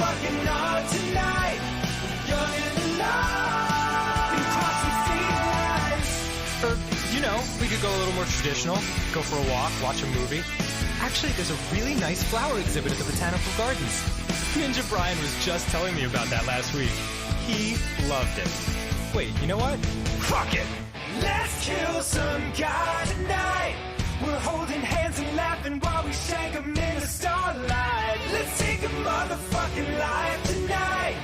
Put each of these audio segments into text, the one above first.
fucking on tonight. Young and alive. And crossing state lines. Or, you know, we could go a little more traditional. Go for a walk, watch a movie. Actually, there's a really nice flower exhibit at the Botanical Gardens. Ninja Brian was just telling me about that last week. He loved it. Wait, you know what? Fuck it! Let's kill some guy tonight. We're holding hands and laughing while we shank him in the starlight. Let's take a motherfucking life tonight.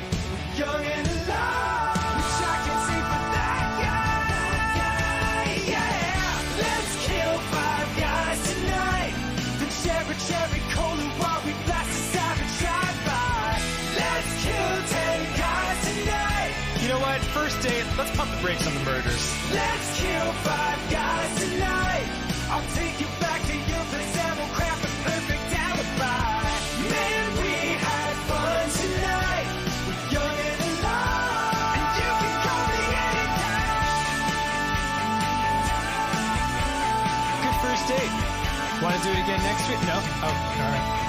Young and alive. Which I can see for that guy. Yeah. Let's kill 5 guys tonight. The cherry cola while we blast a savage drive-by. Let's kill 10 guys tonight. You know what? First date, let's pump the brakes on the murders. Let's kill 5 guys tonight. I'll take you back to your place and we'll craft a perfect alibi. Man, we had fun tonight. We're young and alive. And you can call me anytime. Good first date. Want to do it again next week? No? Oh, all right.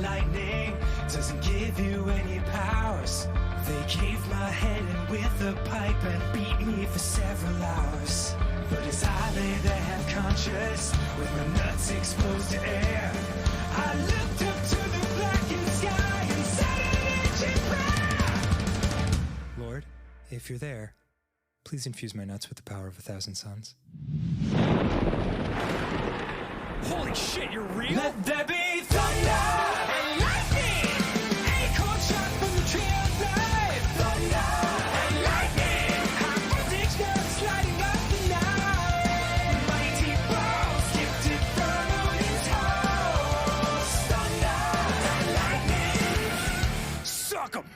lightning doesn't give you any powers. They caved my head in with a pipe and beat me for several hours. But as I lay there half conscious, with my nuts exposed to air, I looked up to the blackened sky and said an ancient prayer. Lord, if you're there, please infuse my nuts with the power of 1,000 suns. Holy shit, you're real? Let there be thunder and lightning, acorn shot from the tree of life. Thunder and lightning, high voltage guns lighting up the night. Mighty balls gifted from Odin's halls. Thunder and lightning, Suck 'em!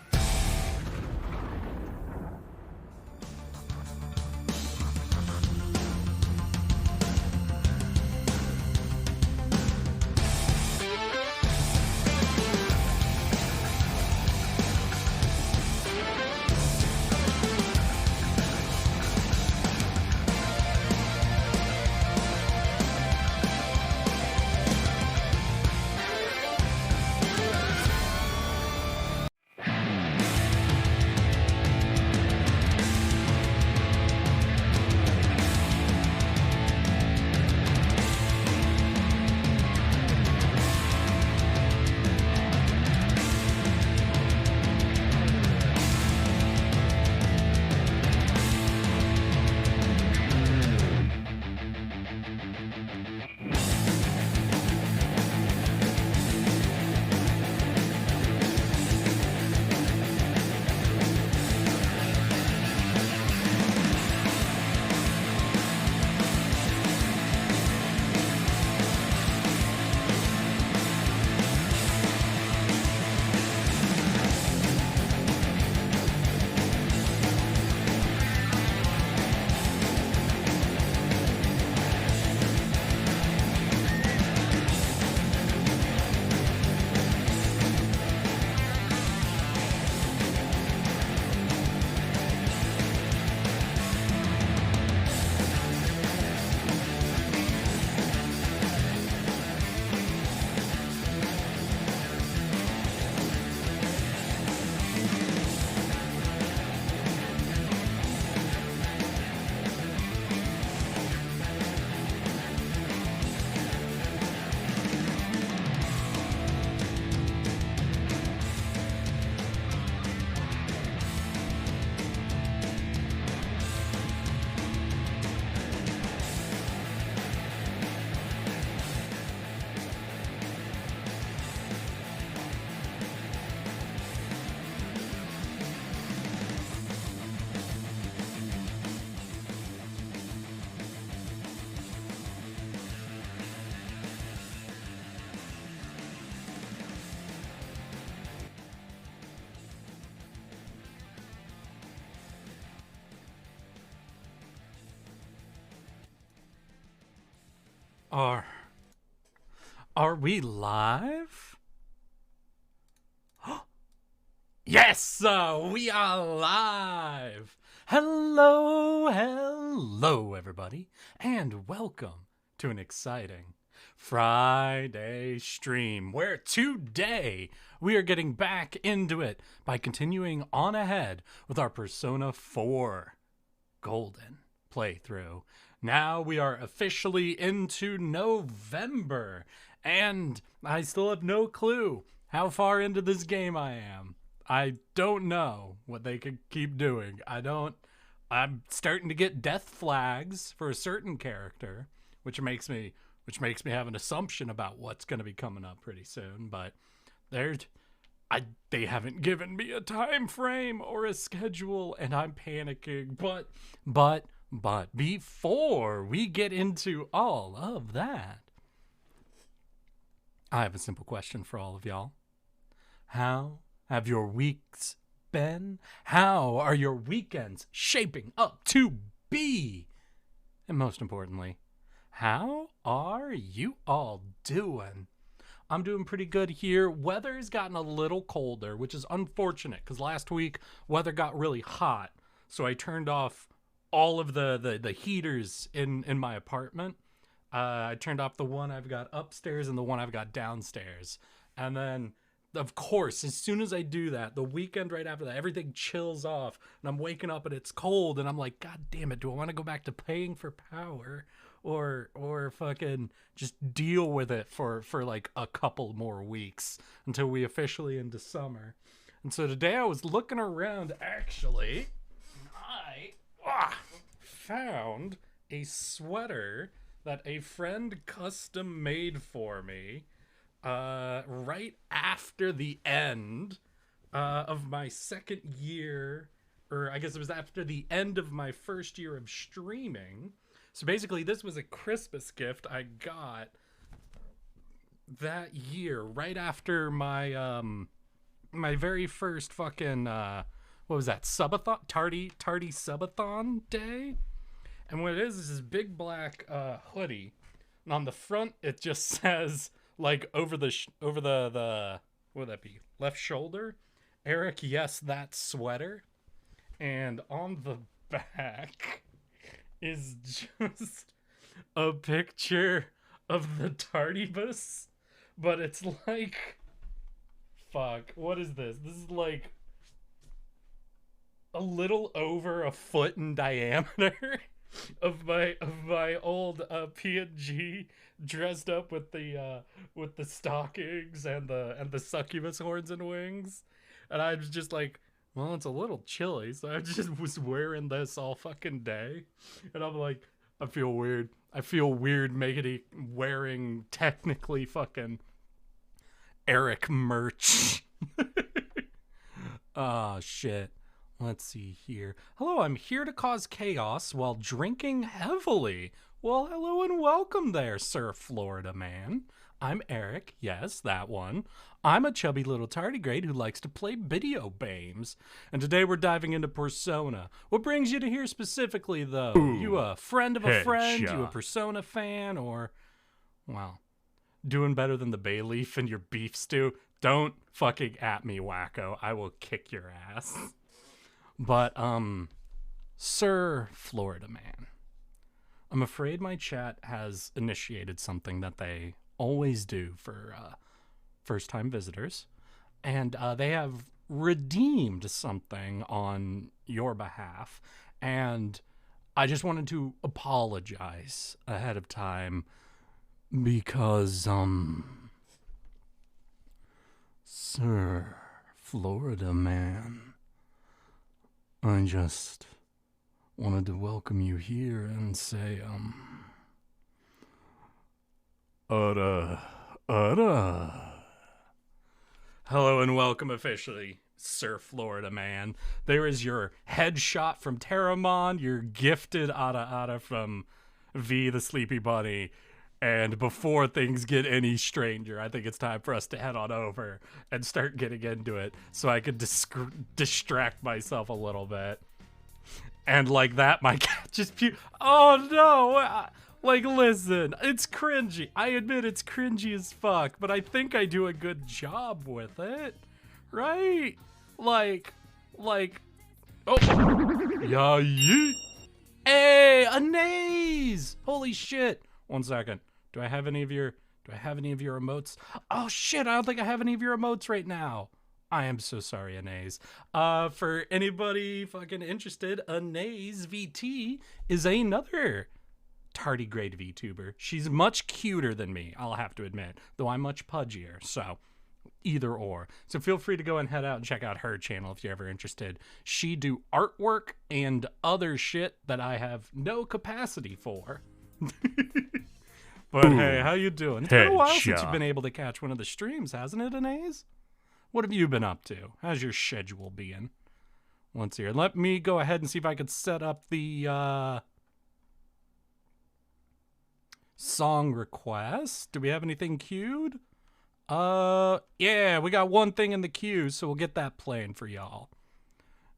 Are we live? Yes, we are live. Hello, everybody, and welcome to an exciting Friday stream where today we are getting back into it by continuing on ahead with our Persona 4 Golden playthrough. Now we are officially into November, and I still have no clue how far into this game I am. I don't know what they could keep doing. I'm starting to get death flags for a certain character, which makes me have an assumption about what's going to be coming up pretty soon, but they haven't given me a time frame or a schedule, and I'm panicking. But before we get into all of that, I have a simple question for all of y'all. How have your weeks been? How are your weekends shaping up to be? And most importantly, how are you all doing? I'm doing pretty good here. Weather's gotten a little colder, which is unfortunate because last week weather got really hot. So I turned off all of the heaters in my apartment. I turned off the one I've got upstairs and the one I've got downstairs. And then of course, as soon as I do that, the weekend right after that, everything chills off, and I'm waking up and it's cold, and I'm like, God damn it, do I want to go back to paying for power, or fucking just deal with it for like a couple more weeks until we officially into summer? And so today I was looking around, actually, and I found a sweater that a friend custom made for me right after the end of my second year, or I guess it was after the end of my first year of streaming. So basically this was a Christmas gift I got that year, right after my my very first fucking what was that, subathon, tardy subathon day. And what it is this big black hoodie, and on the front it just says, like, over the what would that be, left shoulder, Eric, yes, that sweater. And on the back is just a picture of the tardy bus, but it's like, fuck, what is this? This is like a little over a foot in diameter of my old P&G dressed up with the stockings and the succubus horns and wings. And I was just like, well, it's a little chilly, so I just was wearing this all fucking day. And I'm like, I feel weird wearing technically fucking Eric merch. Oh shit. Let's see here. Hello, I'm here to cause chaos while drinking heavily. Well, hello and welcome there, Sir Florida Man. I'm Eric, yes, that one. I'm a chubby little tardigrade who likes to play video games. And today we're diving into Persona. What brings you to here specifically, though? Ooh, you a friend of a friend? You a Persona fan? Or, well, doing better than the bay leaf in your beef stew? Don't fucking at me, wacko. I will kick your ass. But, Sir Florida Man, I'm afraid my chat has initiated something that they always do for first-time visitors, and they have redeemed something on your behalf, and I just wanted to apologize ahead of time because, Sir Florida Man, I just wanted to welcome you here and say, hello and welcome officially, Sir Florida Man. There is your headshot from Terramon, your gifted Ada from V the Sleepy Bunny. And before things get any stranger, I think it's time for us to head on over and start getting into it so I could distract myself a little bit. And like that, my cat just oh no! Like, listen, it's cringy. I admit it's cringy as fuck, but I think I do a good job with it, right? Like, oh, yeah, yeet. Hey, a naze! Holy shit! 1 second. Do I have any of your emotes? Oh shit, I don't think I have any of your emotes right now. I am so sorry, Anaze. For anybody fucking interested, Anaze VT is another tardigrade VTuber. She's much cuter than me, I'll have to admit, though I'm much pudgier, so either or. So feel free to go and head out and check out her channel if you're ever interested. She do artwork and other shit that I have no capacity for. But ooh, hey, how you doing? It's been a while since you've been able to catch one of the streams, hasn't it, Anaze? What have you been up to? How's your schedule being? Let's hear. Let me go ahead and see if I could set up the song request. Do we have anything queued? Yeah, we got one thing in the queue, so we'll get that playing for y'all.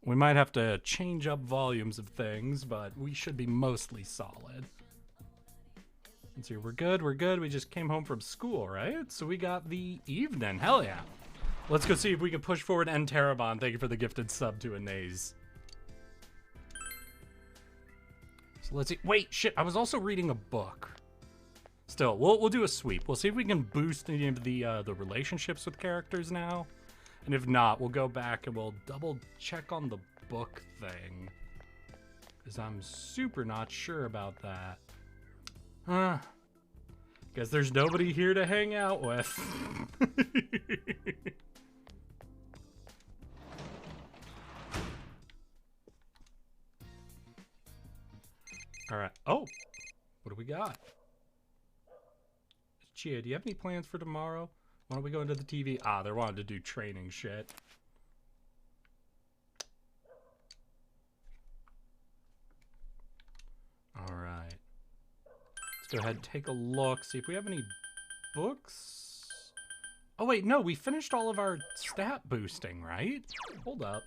We might have to change up volumes of things, but we should be mostly solid. Let's see, we're good. We just came home from school, right? So we got the evening. Hell yeah. Let's go see if we can push forward N Terabon. Thank you for the gifted sub to Anaze. So let's see. Wait, shit. I was also reading a book. Still, we'll do a sweep. We'll see if we can boost any of the relationships with characters now. And if not, we'll go back and we'll double check on the book thing. Because I'm super not sure about that. Huh. Guess there's nobody here to hang out with. Alright. Oh! What do we got? Chia, do you have any plans for tomorrow? Why don't we go into the TV? Ah, they're wanting to do training shit. Alright. Let's go ahead and take a look, see if we have any books. Oh wait, no, we finished all of our stat boosting, right? Hold up.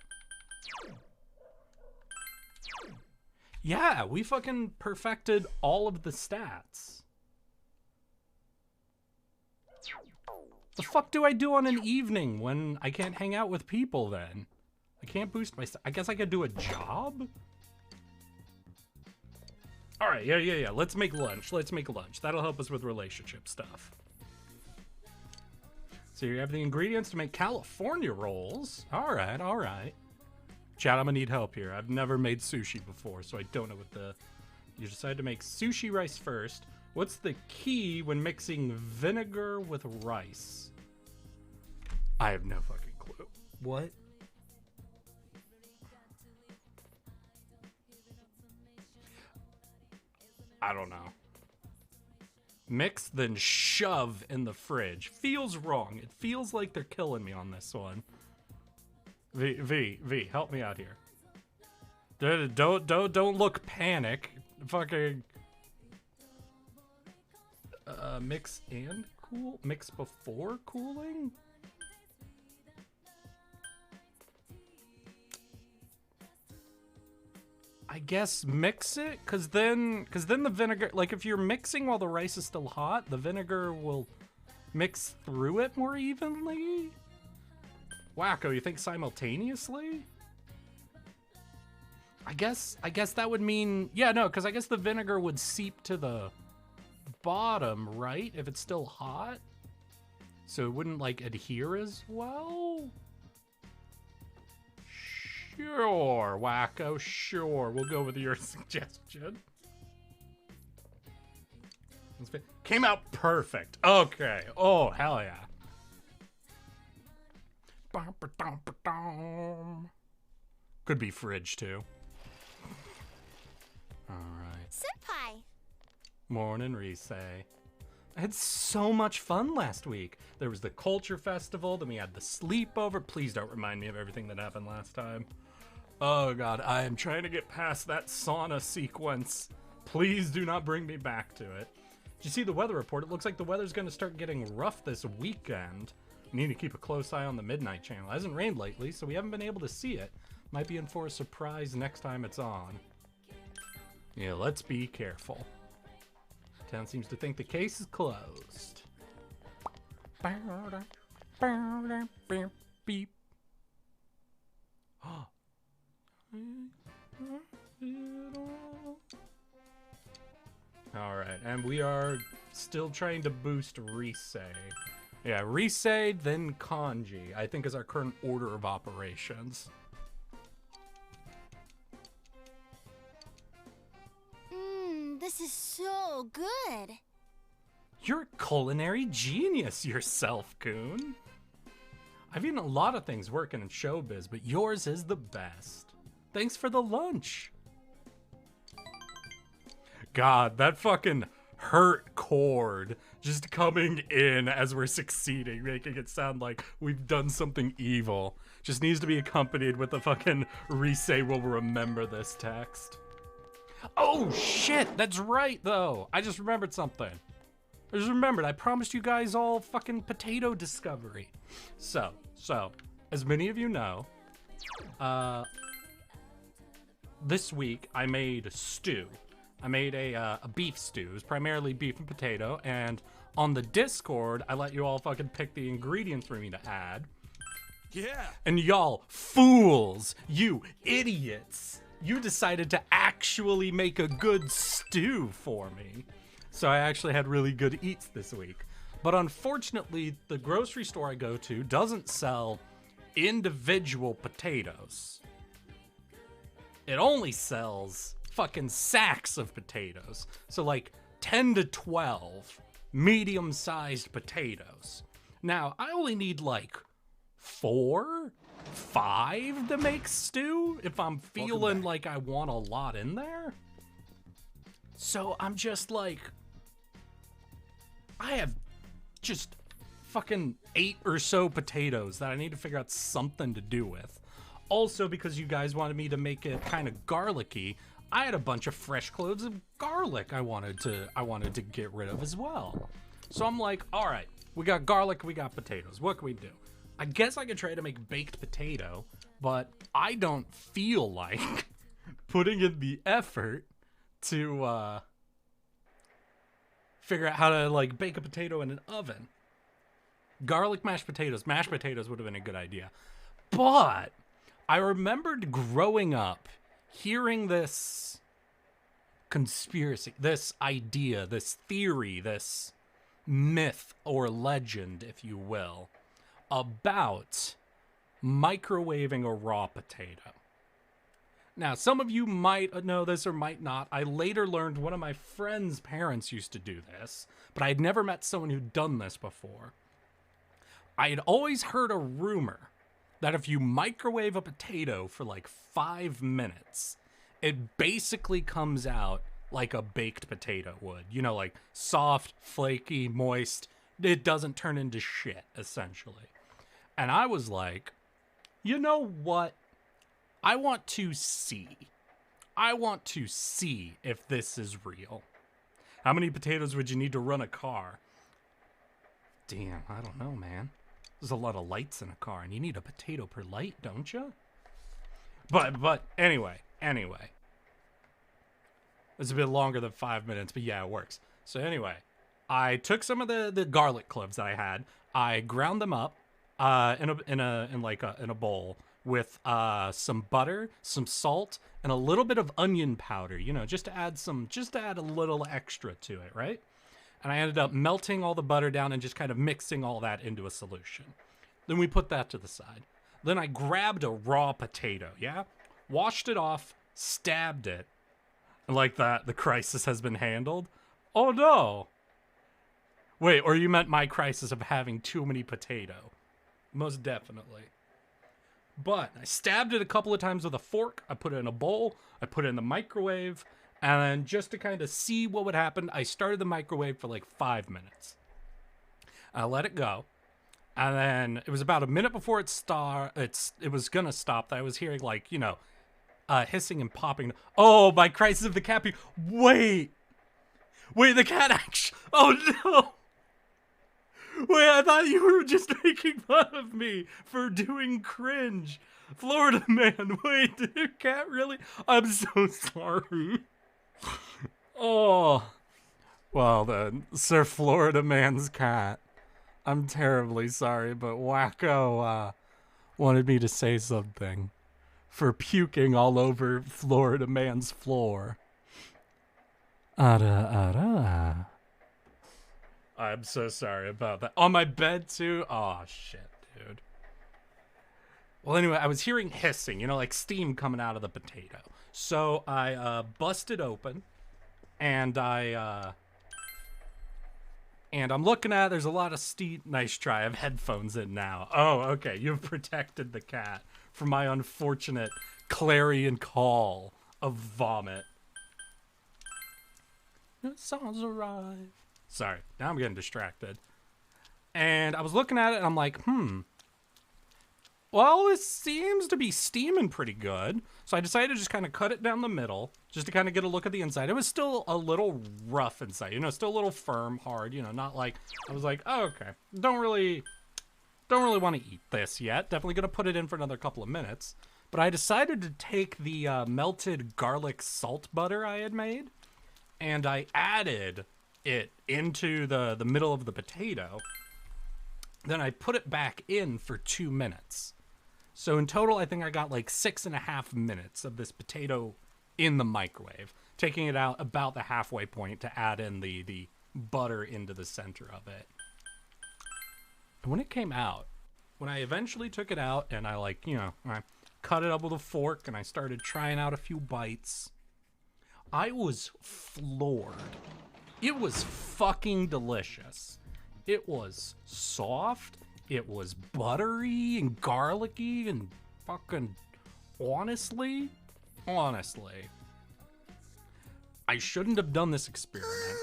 Yeah, we fucking perfected all of the stats. The fuck do I do on an evening when I can't hang out with people then? I can't boost my I guess I could do a job? Alright, yeah. Let's make lunch. That'll help us with relationship stuff. So you have the ingredients to make California rolls. Alright. Chat, I'm gonna need help here. I've never made sushi before, so I don't know what the... You decide to make sushi rice first. What's the key when mixing vinegar with rice? I have no fucking clue. What? I don't know. Mix, then shove in the fridge. Feels wrong. It feels like they're killing me on this one. V, help me out here. Don't look panic. Fucking... mix and cool? Mix before cooling? I guess mix it, cause then the vinegar, like if you're mixing while the rice is still hot, the vinegar will mix through it more evenly? Wacko, you think simultaneously? I guess that would mean, yeah, no, cause I guess the vinegar would seep to the bottom, right? If it's still hot? So it wouldn't like adhere as well? Sure, Wacko, sure. We'll go with your suggestion. Came out perfect. Okay. Oh, hell yeah. Could be fridge, too. Alright. Senpai! Morning, Risei. I had so much fun last week. There was the culture festival, then we had the sleepover. Please don't remind me of everything that happened last time. Oh god, I am trying to get past that sauna sequence. Please do not bring me back to it. Did you see the weather report? It looks like the weather's going to start getting rough this weekend. We need to keep a close eye on the Midnight Channel. It hasn't rained lately, so we haven't been able to see it. Might be in for a surprise next time it's on. Yeah, let's be careful. Town seems to think the case is closed. Beep. Alright, and we are still trying to boost Risei. Yeah, Risei, then Kanji, I think is our current order of operations. This is so good. You're a culinary genius yourself, Coon. I've eaten a lot of things working in showbiz, but yours is the best. Thanks for the lunch. God, that fucking hurt chord just coming in as we're succeeding, making it sound like we've done something evil. Just needs to be accompanied with the fucking Risei will remember this text. Oh shit, that's right though. I just remembered something. I promised you guys all fucking potato discovery. So, as many of you know, this week I made stew. I made a beef stew. It was primarily beef and potato, and on the Discord, I let you all fucking pick the ingredients for me to add. Yeah. And y'all fools, you idiots, you decided to actually make a good stew for me. So I actually had really good eats this week. But unfortunately, the grocery store I go to doesn't sell individual potatoes. It only sells fucking sacks of potatoes. So like 10 to 12 medium-sized potatoes. Now, I only need like 4, 5 to make stew if I'm feeling like I want a lot in there. So I'm just like, I have just fucking 8 or so potatoes that I need to figure out something to do with. Also, because you guys wanted me to make it kind of garlicky, I had a bunch of fresh cloves of garlic I wanted to get rid of as well. So I'm like, all right, we got garlic, we got potatoes. What can we do? I guess I could try to make baked potato, but I don't feel like putting in the effort to figure out how to like bake a potato in an oven. Garlic mashed potatoes would have been a good idea. But I remembered growing up hearing this conspiracy, this idea, this theory, this myth or legend, if you will, about microwaving a raw potato. Now, some of you might know this or might not. I later learned one of my friend's parents used to do this, but I had never met someone who'd done this before. I had always heard a rumor that if you microwave a potato for like 5 minutes, it basically comes out like a baked potato would. You know, like soft, flaky, moist. It doesn't turn into shit, essentially. And I was like, you know what? I want to see if this is real. How many potatoes would you need to run a car? Damn, I don't know, man. There's a lot of lights in a car, and you need a potato per light, don't you? But anyway. It's a bit longer than 5 minutes, but yeah, it works. So anyway, I took some of the garlic cloves that I had. I ground them up in a bowl with some butter, some salt, and a little bit of onion powder. You know, just to add a little extra to it, right? And I ended up melting all the butter down and just kind of mixing all that into a solution. Then we put that to the side. Then I grabbed a raw potato, yeah? Washed it off, stabbed it. And like that, the crisis has been handled. Oh no! Wait, or you meant my crisis of having too many potato. Most definitely. But I stabbed it a couple of times with a fork. I put it in a bowl. I put it in the microwave. And then just to kind of see what would happen, I started the microwave for like 5 minutes. I let it go. And then it was about a minute before it was going to stop that I was hearing like, you know, hissing and popping. Oh, my crisis of the cat. Wait, the cat actually. Oh no. Wait, I thought you were just making fun of me for doing cringe. Florida man, wait, did your cat really? I'm so sorry. Oh. Well then, Sir Florida man's cat. I'm terribly sorry, but Wacko wanted me to say something for puking all over Florida man's floor. I'm so sorry about that. On my bed too? Oh shit, dude. Well, anyway, I was hearing hissing, you know, like steam coming out of the potato. So I busted open, and I'm looking at it. There's a lot of steam. Nice try. I have headphones in now. Oh, okay. You've protected the cat from my unfortunate clarion call of vomit. The songs arrive. Sorry, now I'm getting distracted. And I was looking at it, and I'm like, well, this seems to be steaming pretty good. So I decided to just kind of cut it down the middle, just to kind of get a look at the inside. It was still a little rough inside, you know, still a little firm, hard, you know, not like, I was like, oh, okay, don't really want to eat this yet. Definitely going to put it in for another couple of minutes. But I decided to take the melted garlic salt butter I had made, and I added it into the middle of the potato. Then I put it back in for 2 minutes. So in total, I think I got like 6.5 minutes of this potato in the microwave. taking it out about the halfway point to add in the butter into the center of it. And when it came out, when I eventually took it out and I I cut it up with a fork and I started trying out a few bites, I was floored. It was fucking delicious. It was soft. It was buttery and garlicky and fucking honestly, I shouldn't have done this experiment.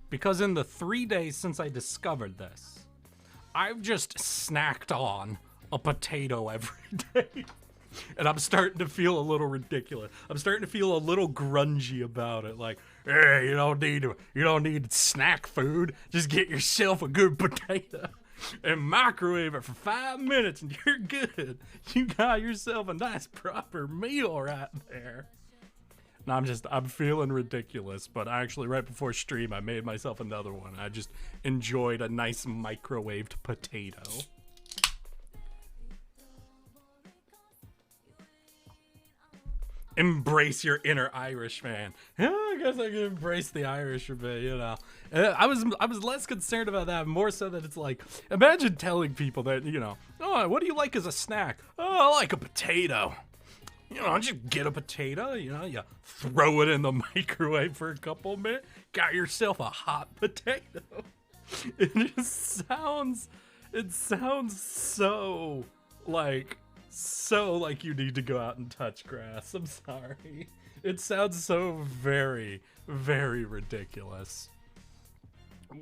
Because in the 3 days since I discovered this, I've just snacked on a potato every day. And I'm starting to feel a little ridiculous. I'm starting to feel a little grungy about it. Like, hey, you don't need snack food. Just get yourself a good potato and microwave it for 5 minutes and you're good. You got yourself a nice proper meal right there. No, I'm feeling ridiculous, but actually right before stream I made myself another one. I just enjoyed a nice microwaved potato. Embrace your inner Irish man. Yeah, I guess I can embrace the Irish a bit, you know. I was less concerned about that, more so that it's like, imagine telling people that, you know, oh, what do you like as a snack? Oh, I like a potato. You know, just get a potato, you know, you throw it in the microwave for a couple minutes, got yourself a hot potato. It sounds so like you need to go out and touch grass. I'm sorry. It sounds so very, very ridiculous.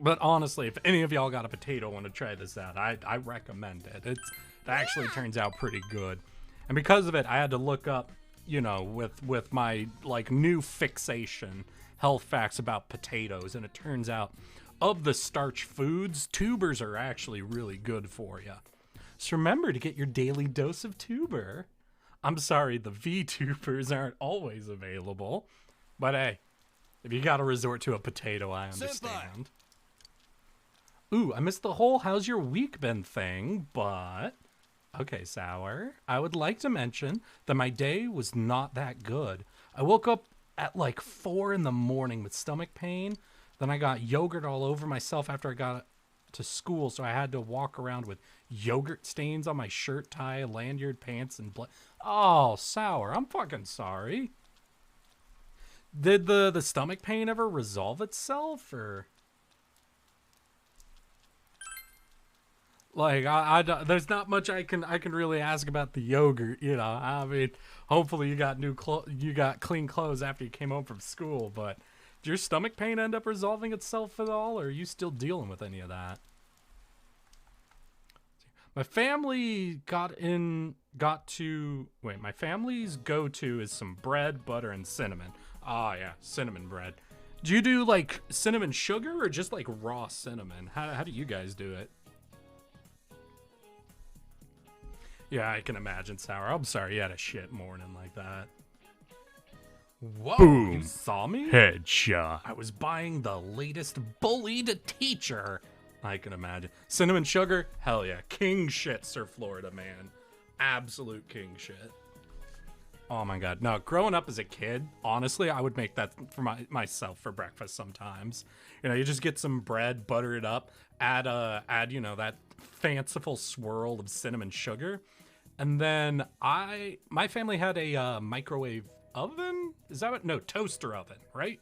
But honestly, if any of y'all got a potato want to try this out, I recommend it. It actually turns out pretty good. And because of it, I had to look up, you know, with my like new fixation, health facts about potatoes, and it turns out of the starch foods, tubers are actually really good for you. So remember to get your daily dose of tuber. I'm sorry, the VTubers aren't always available, but hey, if you gotta resort to a potato, I understand. Ooh, I missed the whole "how's your week been" thing, but okay, Sour. I would like to mention that my day was not that good. I woke up at like 4 in the morning with stomach pain. Then I got yogurt all over myself after I got to school, so I had to walk around with yogurt stains on my shirt, tie, lanyard, pants, and blood. Oh, Sour, I'm fucking sorry. Did the stomach pain ever resolve itself, or? Like, I there's not much I can really ask about the yogurt, you know. I mean, hopefully you got clean clothes after you came home from school, but did your stomach pain end up resolving itself at all, or are you still dealing with any of that? My family my family's go-to is some bread, butter, and cinnamon. Oh yeah, cinnamon bread. Do you do like cinnamon sugar or just like raw cinnamon? How do you guys do it? Yeah, I can imagine, Sour. I'm sorry you had a shit morning like that. Whoa, boom. You saw me? Headshot. I was buying the latest bullied teacher. I can imagine. Cinnamon sugar? Hell yeah. King shit, Sir Florida man. Absolute king shit. Oh my god. No, growing up as a kid, honestly, I would make that for myself for breakfast sometimes. You know, you just get some bread, butter it up, add you know, that fanciful swirl of cinnamon sugar. And then my family had a microwave oven? Is that what? No, toaster oven, right?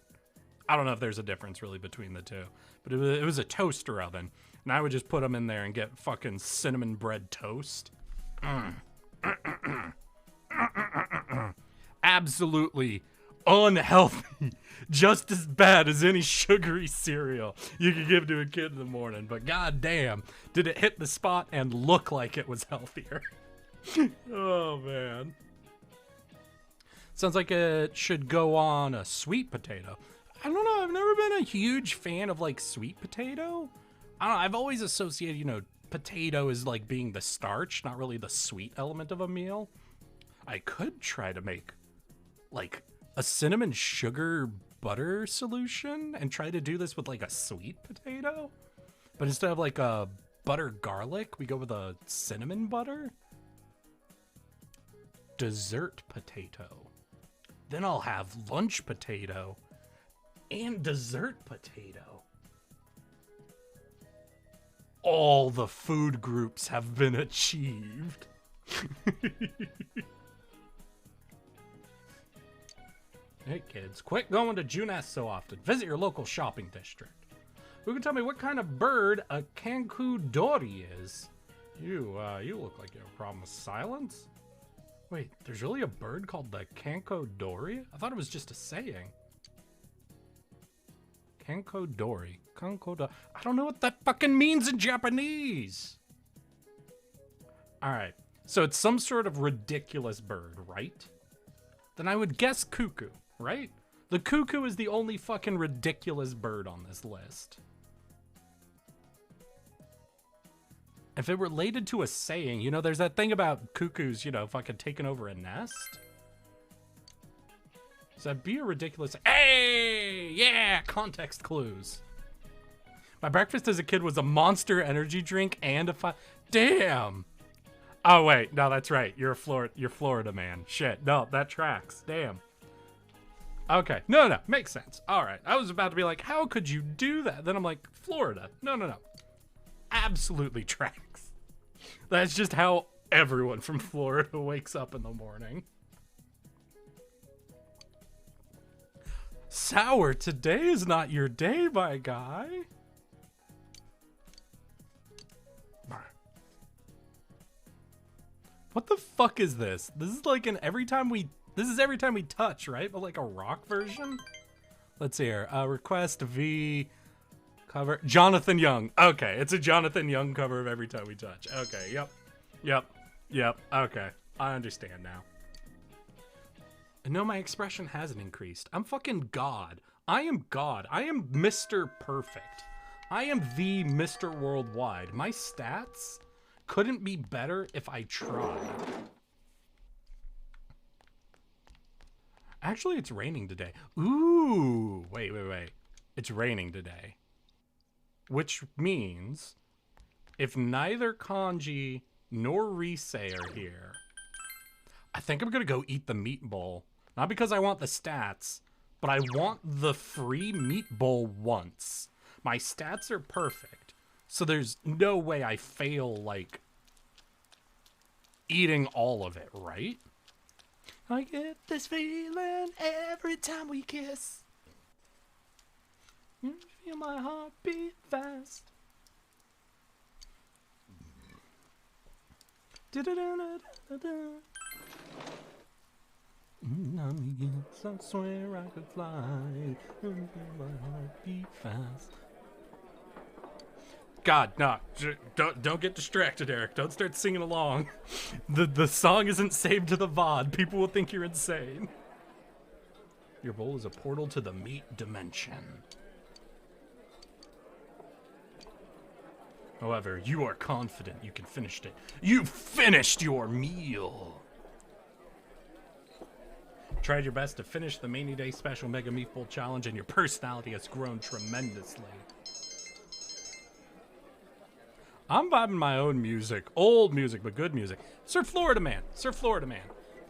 I don't know if there's a difference really between the two, but it was a toaster oven, and I would just put them in there and get fucking cinnamon bread toast. Absolutely unhealthy, just as bad as any sugary cereal you could give to a kid in the morning, but goddamn, did it hit the spot and look like it was healthier. Oh man. Sounds like it should go on a sweet potato. I don't know, I've never been a huge fan of like sweet potato. I don't know, I've always associated, you know, potato as like being the starch, not really the sweet element of a meal. I could try to make like a cinnamon sugar butter solution and try to do this with like a sweet potato. But instead of like a butter garlic, we go with a cinnamon butter. Dessert potato. Then I'll have lunch potato and dessert potato. All the food groups have been achieved. Hey kids, quit going to Juness so often. Visit your local shopping district. Who can tell me what kind of bird a kankudori is? You look like you have a problem with silence. Wait, there's really a bird called the kankudori? I thought it was just a saying. Kankudori. Kankudori. I don't know what that fucking means in Japanese. Alright, so it's some sort of ridiculous bird, right? Then I would guess cuckoo, right? The cuckoo is the only fucking ridiculous bird on this list. If it related to a saying, you know, there's that thing about cuckoos, you know, fucking taking over a nest. So that'd be a ridiculous... Hey! Yeah! Context clues. My breakfast as a kid was a Monster energy drink and a Damn! Oh, wait. No, that's right. You're Florida man. Shit. No, that tracks. Damn. Okay. No. Makes sense. All right. I was about to be like, how could you do that? Then I'm like, Florida. No. Absolutely tracks. That's just how everyone from Florida wakes up in the morning. Sour, today is not your day, my guy. What the fuck is this? This is like every time we touch, right? But like a rock version? Let's see here. Request V cover. Jonathan Young. Okay, it's a Jonathan Young cover of Every Time We Touch. Okay, yep. Okay, I understand now. And no, my expression hasn't increased. I'm fucking God. I am God. I am Mr. Perfect. I am the Mr. Worldwide. My stats couldn't be better if I tried. Actually, it's raining today. Ooh, wait. It's raining today. Which means if neither Kanji nor Risei are here, I think I'm gonna go eat the meat bowl. Not because I want the stats, but I want the free meat bowl once. My stats are perfect, so there's no way I fail, like, eating all of it, right? I get this feeling every time we kiss. You feel my heart beat fast. I swear I could fly. My heart beat fast. God, no, don't get distracted, Eric. Don't start singing along. The song isn't saved to the VOD. People will think you're insane. Your bowl is a portal to the meat dimension. However, you are confident you can finish it. You finished your meal. Tried your best to finish the Mania Day Special Mega Meatball Challenge, and your personality has grown tremendously. I'm vibing my own music. Old music, but good music. Sir Florida Man.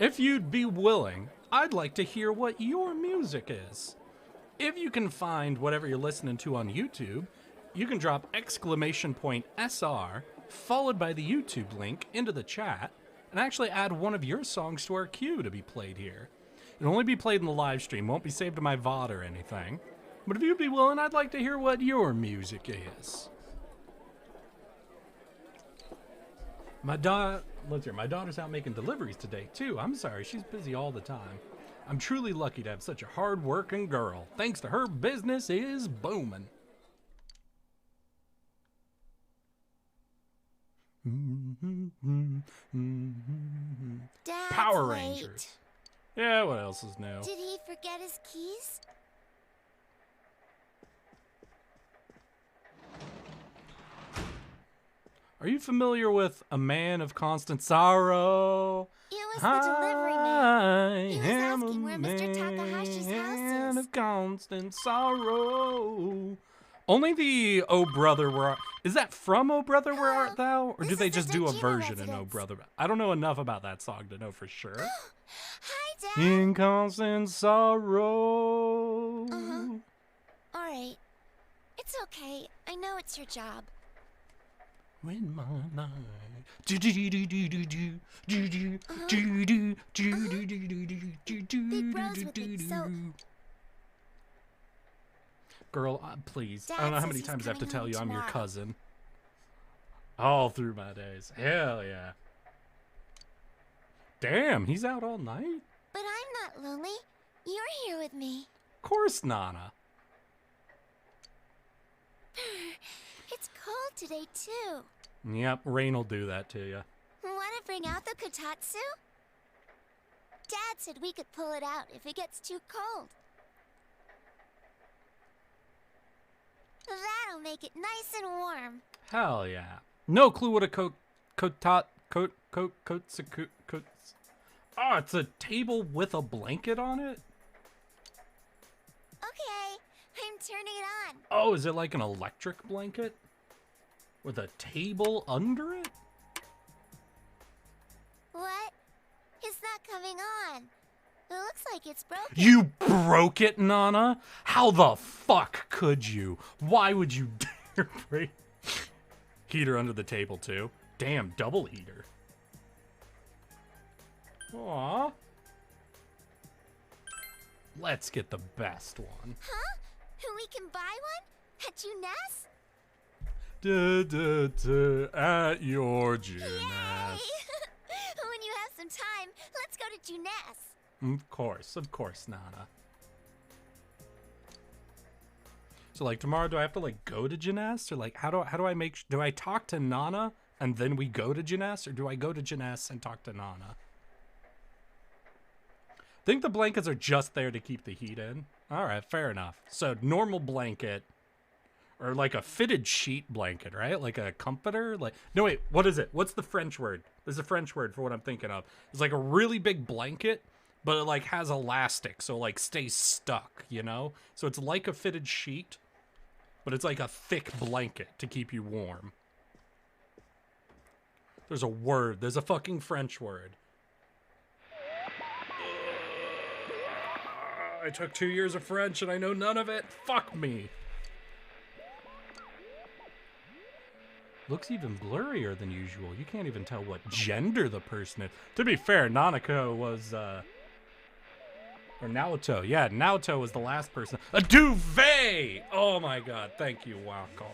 If you'd be willing, I'd like to hear what your music is. If you can find whatever you're listening to on YouTube, you can drop !SR followed by the YouTube link into the chat and actually add one of your songs to our queue to be played here. It'll only be played in the live stream, won't be saved to my VOD or anything. But if you'd be willing, I'd like to hear what your music is. My daughter's out making deliveries today, too. I'm sorry, she's busy all the time. I'm truly lucky to have such a hard-working girl. Thanks to her, business is booming. Dad's Power late. Rangers. Yeah, what else is new? Did he forget his keys? Are you familiar with A Man of Constant Sorrow? It was the delivery man. He was am asking where a Mr. Takahashi's man house is. of constant sorrow. Only the Oh Brother Where Is that from Oh Brother Where Art Thou? Or This do they is just the do a Dojima version in Oh residence. Brother? I don't know enough about that song to know for sure. Hi, Dad. in constant sorrow. All right. It's okay. I know it's your job. When my life. Big bros with me, so- Girl, please. I Dad don't know how says many he's times I have to coming tell home you I'm your tomorrow. cousin. All through my days. Hell yeah. Damn, he's out all night? But I'm not lonely. You're here with me. Of course, Nana. It's cold today, too. Yep, rain'll do that to you. Want to bring out the kotatsu? Dad said we could pull it out if it gets too cold. That'll make it nice and warm. Hell yeah. No clue what a coat. Oh, it's a table with a blanket on it? Okay, I'm turning it on. Oh, is it like an electric blanket? With a table under it? What? It's not coming on. It looks like it's broken. You broke it, Nana? How the fuck could you? Why would you dare break? Heater under the table, too. Damn, double heater. Aww. Let's get the best one. Huh? We can buy one? At Juness? At your Juness. When you have some time, let's go to Juness. Of course, Nana. So, like, tomorrow, do I have to, like, go to Juness? Or, like, how do I do I talk to Nana and then we go to Juness? Or do I go to Juness and talk to Nana? I think the blankets are just there to keep the heat in. All right, fair enough. So, normal blanket or, like, a fitted sheet blanket, right? Like a comforter? Like, no, wait, what is it? What's the French word? There's a French word for what I'm thinking of. It's like a really big blanket, but it, like, has elastic, so, like, stays stuck, you know? So it's like a fitted sheet, but it's like a thick blanket to keep you warm. There's a word. There's a fucking French word. I took 2 years of French and I know none of it. Fuck me. Looks even blurrier than usual. You can't even tell what gender the person is. To be fair, Nanako was, or Naoto. Yeah, Naoto was the last person. A duvet! Oh my god, thank you, Wako.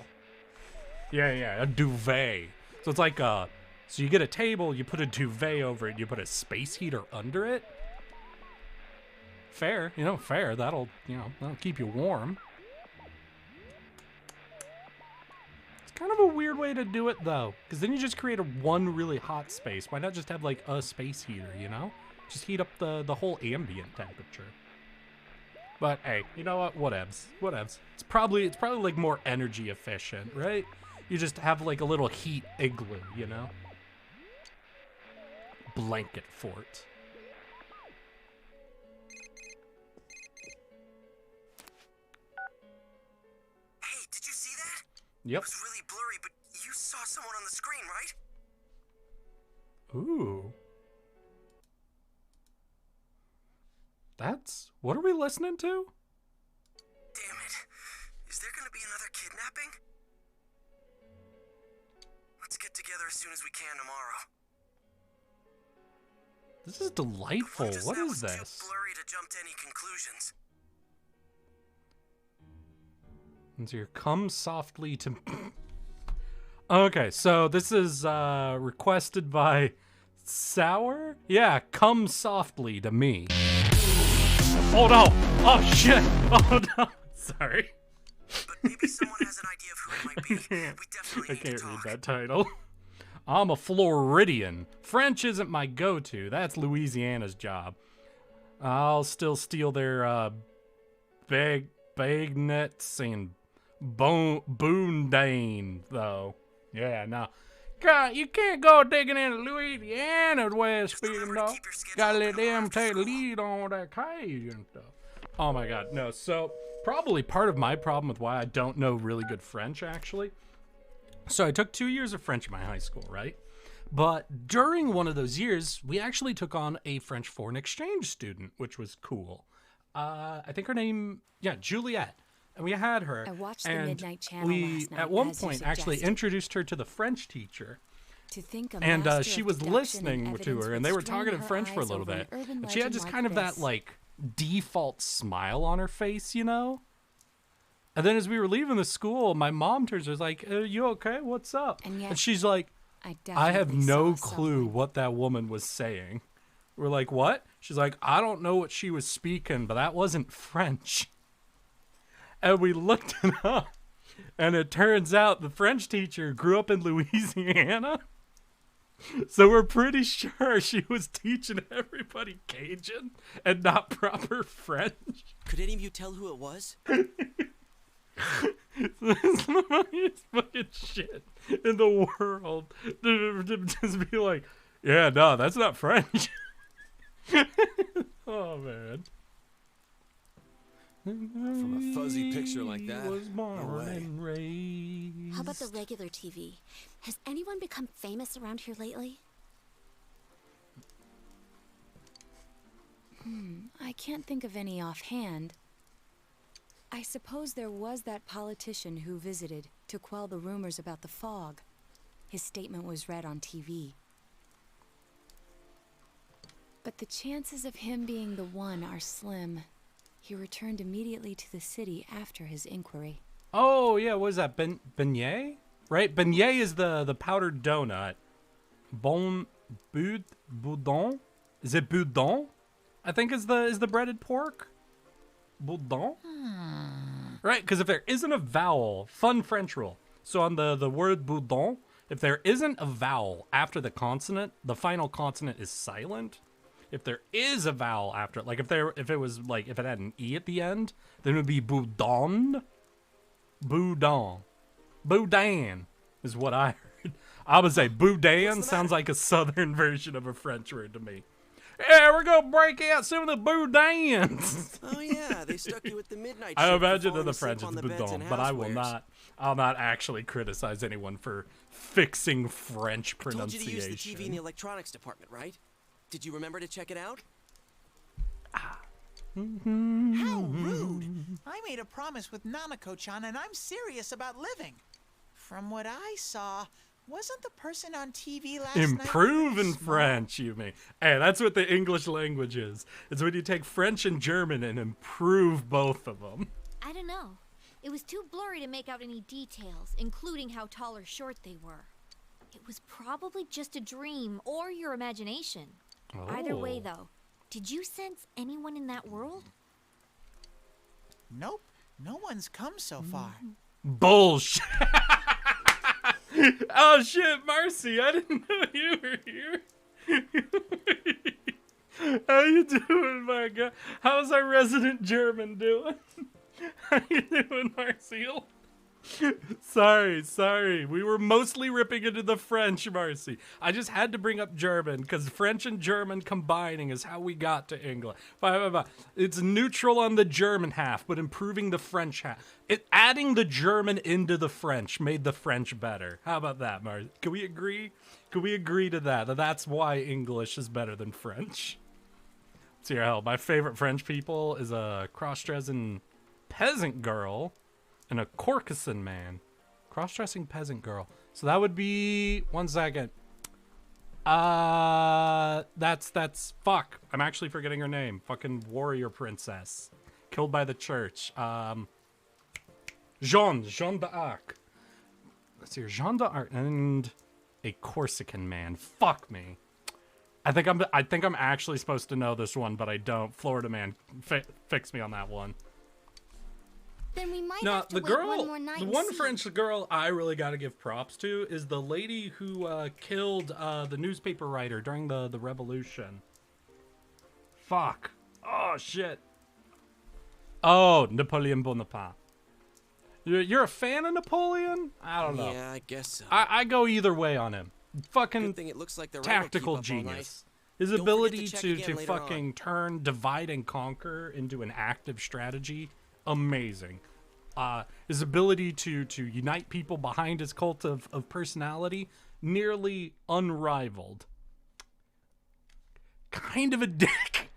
Yeah, a duvet. So it's like, so you get a table, you put a duvet over it, you put a space heater under it. Fair, fair. That'll keep you warm. Kind of a weird way to do it though, because then you just create one really hot space. Why not just have like a space heater, just heat up the whole ambient temperature. But hey, you know what, whatevs. It's probably like more energy efficient, right? You just have like a little heat igloo, blanket fort. Hey, did you see that? Yep. It was really blurry, but you saw someone on the screen, right? Ooh. What are we listening to? Damn it. Is there gonna be another kidnapping? Let's get together as soon as we can tomorrow. This is delightful. Just What now is was this? too blurry to jump to any conclusions. And so you're come softly to... Okay, so this is requested by Sour? Yeah, come softly to me. Oh no! Oh shit! Oh no! Sorry. But maybe someone has an idea of who it might be. We definitely I need can't to read talk. that title. I'm a Floridian. French isn't my go-to. That's Louisiana's job. I'll still steal their bagnets and boondane, though. Yeah, no. God, you can't go digging into Louisiana the way it's speaking, though. Gotta let them take the lead on that Cajun stuff. Oh my god, no. So, probably part of my problem with why I don't know really good French, actually. So I took 2 years of French in my high school, right? But during one of those years, we actually took on a French foreign exchange student, which was cool. I think her name, Juliet. And we had her. I watched the and Midnight Channel we, last night, at one as you point, actually suggested. introduced her to the French teacher. To think And master she of was deduction listening and to her, evidence and they would were talking strain in her French for a eyes little over an bit. urban And she had legend just like kind of that, this. like, default smile on her face, you know? And then as we were leaving the school, my mom turns to her, like, you okay? What's up? And yet, And she's like, I I have definitely no saw clue someone. what that woman was saying. We're like, what? She's like, I don't know what she was speaking, but that wasn't French. And we looked it up. And it turns out the French teacher grew up in Louisiana. So we're pretty sure she was teaching everybody Cajun and not proper French. Could any of you tell who it was? It's the funniest fucking shit in the world. To just be like, yeah, no, that's not French. Oh, man. From a fuzzy picture like that, Was born no way. and raised. How about the regular TV? Has anyone become famous around here lately? I can't think of any offhand. I suppose there was that politician who visited to quell the rumors about the fog. His statement was read on TV. But the chances of him being the one are slim. He returned immediately to the city after his inquiry. Oh, yeah, what is that? Beignet? Right? Beignet is the powdered donut. Boudin? Is it boudin? I think is the breaded pork. Boudin? Right, because if there isn't a vowel, fun French rule. So on the word boudin, if there isn't a vowel after the consonant, the final consonant is silent. If there is a vowel after it, like if it had an E at the end, then it would be boudin. Boudin. Boudin is what I heard. I would say boudin sounds like a southern version of a French word to me. Yeah, we're gonna break out some of the boudins. Oh yeah, they stuck you with the midnight I shift for imagine to falling the asleep French on it's the beds boudin, and but I will housewares. not. I'll not actually criticize anyone for fixing French I told you to use pronunciation. the TV in the electronics department, right? Did you remember to check it out? How rude! I made a promise with Nanako-chan and I'm serious about living. From what I saw, wasn't the person on TV last night Improve in small? French, you mean? Hey, that's what the English language is. It's when you take French and German and improve both of them. I don't know. It was too blurry to make out any details, including how tall or short they were. It was probably just a dream or your imagination. Either way, Oh. though, did you sense anyone in that world? Nope, no one's come so far. Bullshit. Oh shit, Marcy, I didn't know you were here. How you doing, my guy? How's our resident German doing? How you doing, Marcel? Sorry. We were mostly ripping into the French, Marcy. I just had to bring up German because French and German combining is how we got to England. It's neutral on the German half, but improving the French half. Adding the German into the French made the French better. How about that, Marcy? Can we agree? Can we agree to that? That's why English is better than French. See your hell. My favorite French people is a cross-dressing peasant girl and a Caucasian man. Cross-dressing peasant girl. So that would be 1 second. That's fuck. I'm actually forgetting her name. Fucking warrior princess. Killed by the church. Jeanne d'Arc. Let's see here. Jeanne d'Arc and a Corsican man. Fuck me. I think I'm actually supposed to know this one, but I don't. Florida man, fix me on that one. Then we might No, have to the wait girl, one more night the and one see. French girl I really got to give props to is the lady who killed the newspaper writer during the revolution. Fuck. Oh, shit. Oh, Napoleon Bonaparte. You're a fan of Napoleon? I don't know. Yeah, I guess so. I go either way on him. Fucking Good thing it looks like the rain will keep tactical up all night. genius. His Don't forget ability to check to again later fucking turn divide and conquer into an active strategy, amazing. his ability to unite people behind his cult of personality, nearly unrivaled. Kind of a dick.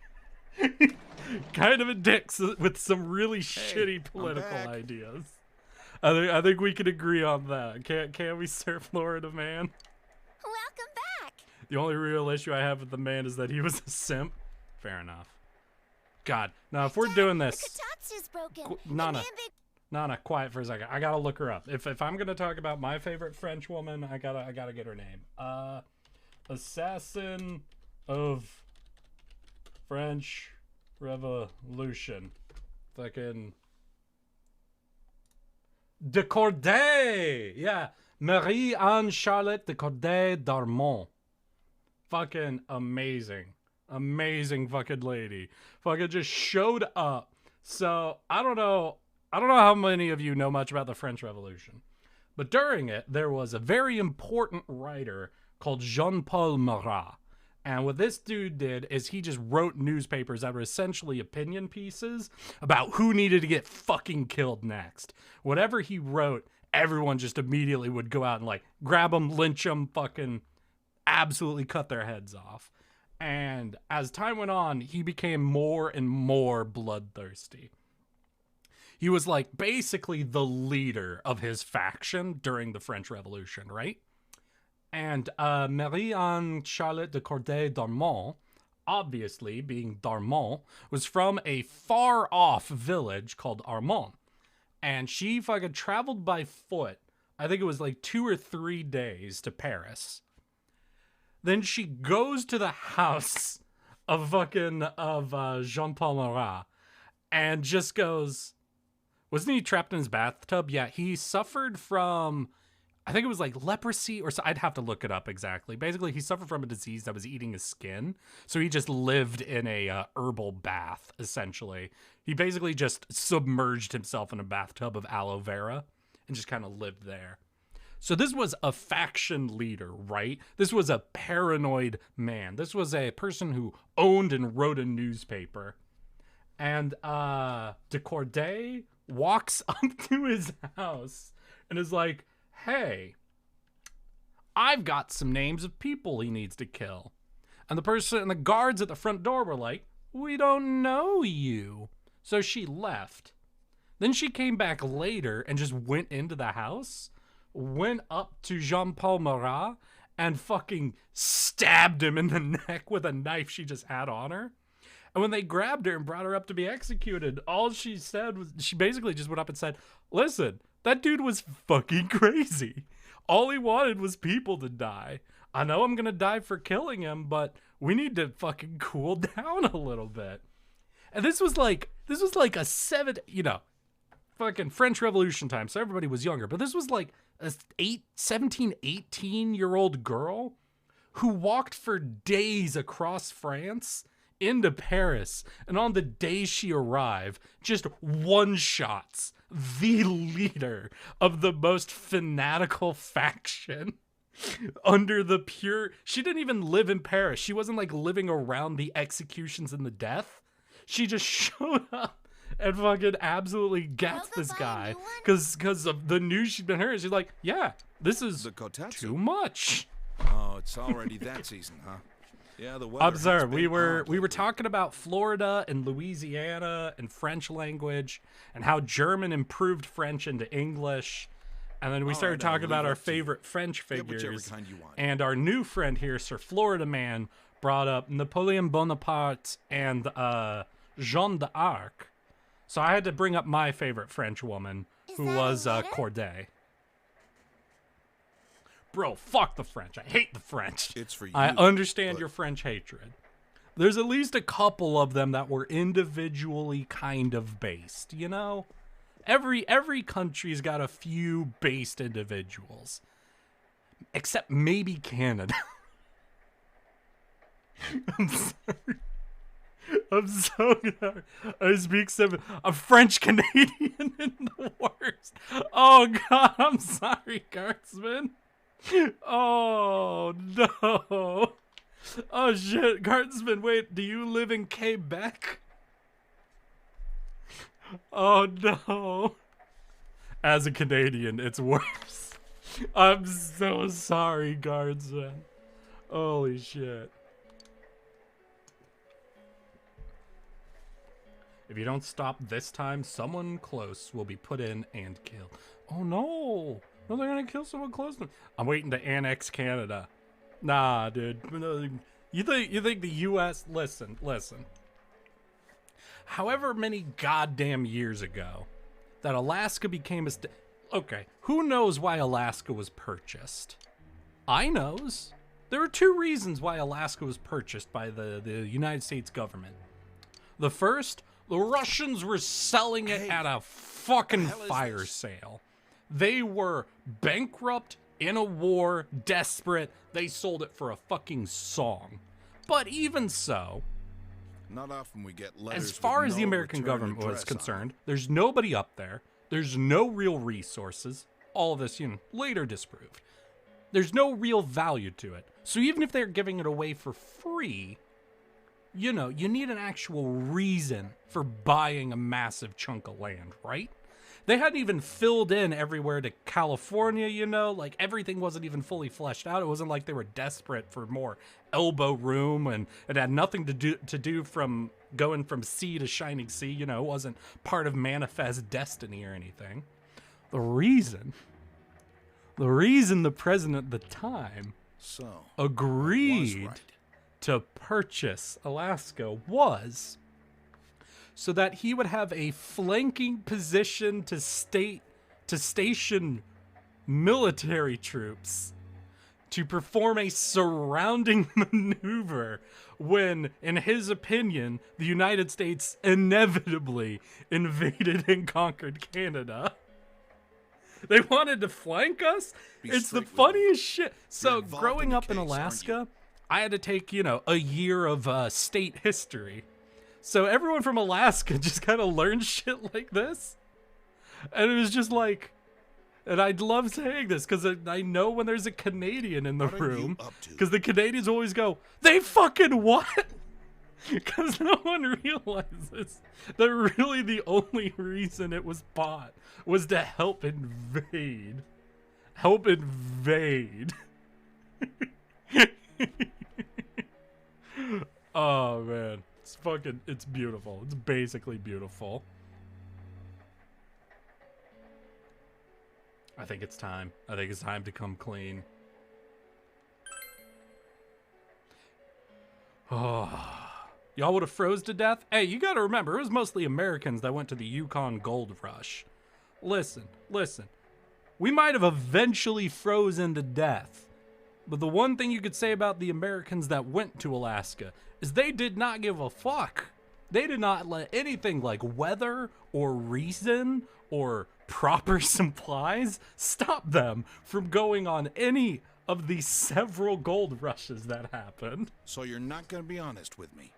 Kind of a dick with some really shitty political ideas. I think we can agree on that. Can't we, Sir Florida Man? Welcome back. The only real issue I have with the man is that he was a simp. Fair enough. God, now if we're doing this, The Kotatsu's broken. Nana, quiet for a second. I gotta look her up. If I'm gonna talk about my favorite French woman, I gotta get her name. Assassin of French Revolution. Fucking de Corday. Yeah, Marie-Anne Charlotte de Corday d'Armont. Fucking amazing. Amazing fucking lady. Fucking just showed up. So, I don't know how many of you know much about the French Revolution. But during it, there was a very important writer called Jean-Paul Marat. And what this dude did is he just wrote newspapers that were essentially opinion pieces about who needed to get fucking killed next. Whatever he wrote, everyone just immediately would go out and like grab them, lynch them, fucking absolutely cut their heads off. And as time went on, he became more and more bloodthirsty. He was like basically the leader of his faction during the French Revolution, right? And Marie-Anne Charlotte de Corday d'Armont, obviously being d'Armont, was from a far-off village called Armont. And she fucking traveled by foot, I think it was like 2 or 3 days to Paris. Then she goes to the house of Jean-Paul Marat and just goes, wasn't he trapped in his bathtub? Yeah, he suffered from, I think it was like leprosy or so. I'd have to look it up exactly. Basically, he suffered from a disease that was eating his skin. So he just lived in a herbal bath, essentially. He basically just submerged himself in a bathtub of aloe vera and just kind of lived there. So this was a faction leader, right? This was a paranoid man. This was a person who owned and wrote a newspaper. And de Corday walks up to his house and is like, hey, I've got some names of people he needs to kill. And the guards at the front door were like, we don't know you. So she left. Then she came back later and just went into the house, went up to Jean-Paul Marat and fucking stabbed him in the neck with a knife she just had on her. And when they grabbed her and brought her up to be executed, all she said was, she basically just went up and said, listen, that dude was fucking crazy. All he wanted was people to die. I know I'm gonna die for killing him, but we need to fucking cool down a little bit. And this was like a fucking French Revolution time, so everybody was younger. But this was like a 17, 18-year-old girl who walked for days across France into Paris, and on the day she arrived, just one-shots the leader of the most fanatical faction under the pure... She didn't even live in Paris. She wasn't like living around the executions and the death. She just showed up and fucking absolutely gets this guy because of the news she'd been hearing. She's like, yeah, this is too much. Oh, it's already that season, huh? Yeah, the weather. Observe, we were talking about Florida and Louisiana and French language and how German improved French into English. And then we started talking about our favorite French figures. And our new friend here, Sir Florida Man, brought up Napoleon Bonaparte and Jeanne d'Arc. So I had to bring up my favorite French woman, who was Corday. Bro, fuck the French. I hate the French. It's for you. I understand your French hatred. There's at least a couple of them that were individually kind of based, you know? Every country's got a few based individuals. Except maybe Canada. I'm sorry. I'm so sorry. I speak I'm French Canadian in the worst. Oh God, I'm sorry, Guardsman. Oh no. Oh shit, Guardsman, wait, do you live in Quebec? Oh no. as a Canadian, it's worse. I'm so sorry, guardsman. Holy shit. If you don't stop this time, someone close will be put in and killed. Oh no! No, they're gonna kill someone close to me. I'm waiting to annex Canada. Nah, dude. You think the U.S. Listen. However many goddamn years ago that Alaska became a state. Okay, who knows why Alaska was purchased? I knows. There are two reasons why Alaska was purchased by the United States government. The first, the Russians were selling it at a fucking fire sale. They were bankrupt, in a war, desperate. They sold it for a fucking song. But even so, not often we get letters as far with as the no American return government was address on concerned, there's nobody up there. There's no real resources. All of this, later disproved. There's no real value to it. So even if they're giving it away for free, you need an actual reason for buying a massive chunk of land, right? They hadn't even filled in everywhere to California, like everything wasn't even fully fleshed out. It wasn't like they were desperate for more elbow room, and it had nothing to do from going from sea to shining sea. It wasn't part of manifest destiny or anything. The reason the president at the time agreed to purchase Alaska was so that he would have a flanking position to station military troops to perform a surrounding maneuver when, in his opinion, the United States inevitably invaded and conquered Canada. They wanted to flank us? It's the funniest shit. So growing up in Alaska, I had to take, a year of state history. So everyone from Alaska just kind of learned shit like this. And it was just like, and I love saying this because I know when there's a Canadian in the room, because the Canadians always go, they fucking what? Because no one realizes that really the only reason it was bought was to help invade. Help invade. Oh, man. It's beautiful. It's basically beautiful. I think it's time. I think it's time to come clean. Oh. Y'all would have froze to death? Hey, you gotta remember, it was mostly Americans that went to the Yukon Gold Rush. Listen. We might have eventually frozen to death, but the one thing you could say about the Americans that went to Alaska is they did not give a fuck. They did not let anything like weather or reason or proper supplies stop them from going on any of the several gold rushes that happened. So you're not going to be honest with me?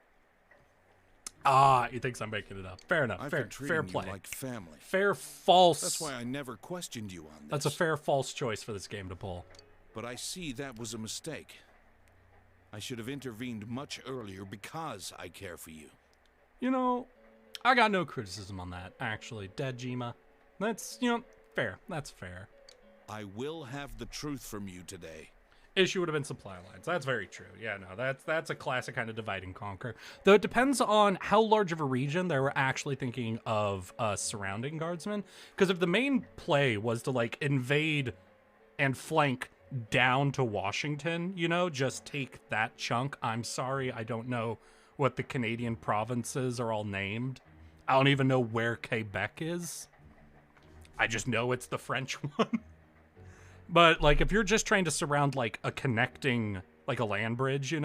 He thinks I'm making it up. Fair enough. Fair play. You like family. Fair false. That's why I never questioned you on this. That's a fair false choice for this game to pull. But I see that was a mistake. I should have intervened much earlier because I care for you. I got no criticism on that, actually. Dejima. That's, fair. That's fair. I will have the truth from you today. Issue would have been supply lines. That's very true. Yeah, no, that's a classic kind of divide and conquer. Though it depends on how large of a region they were actually thinking of surrounding guardsmen. Because if the main play was to, invade and flank down to Washington, just take that chunk. I'm sorry, I don't know what the Canadian provinces are all named. I don't even know where Quebec is. I just know it's the French one. But, if you're just trying to surround, a connecting, a land bridge,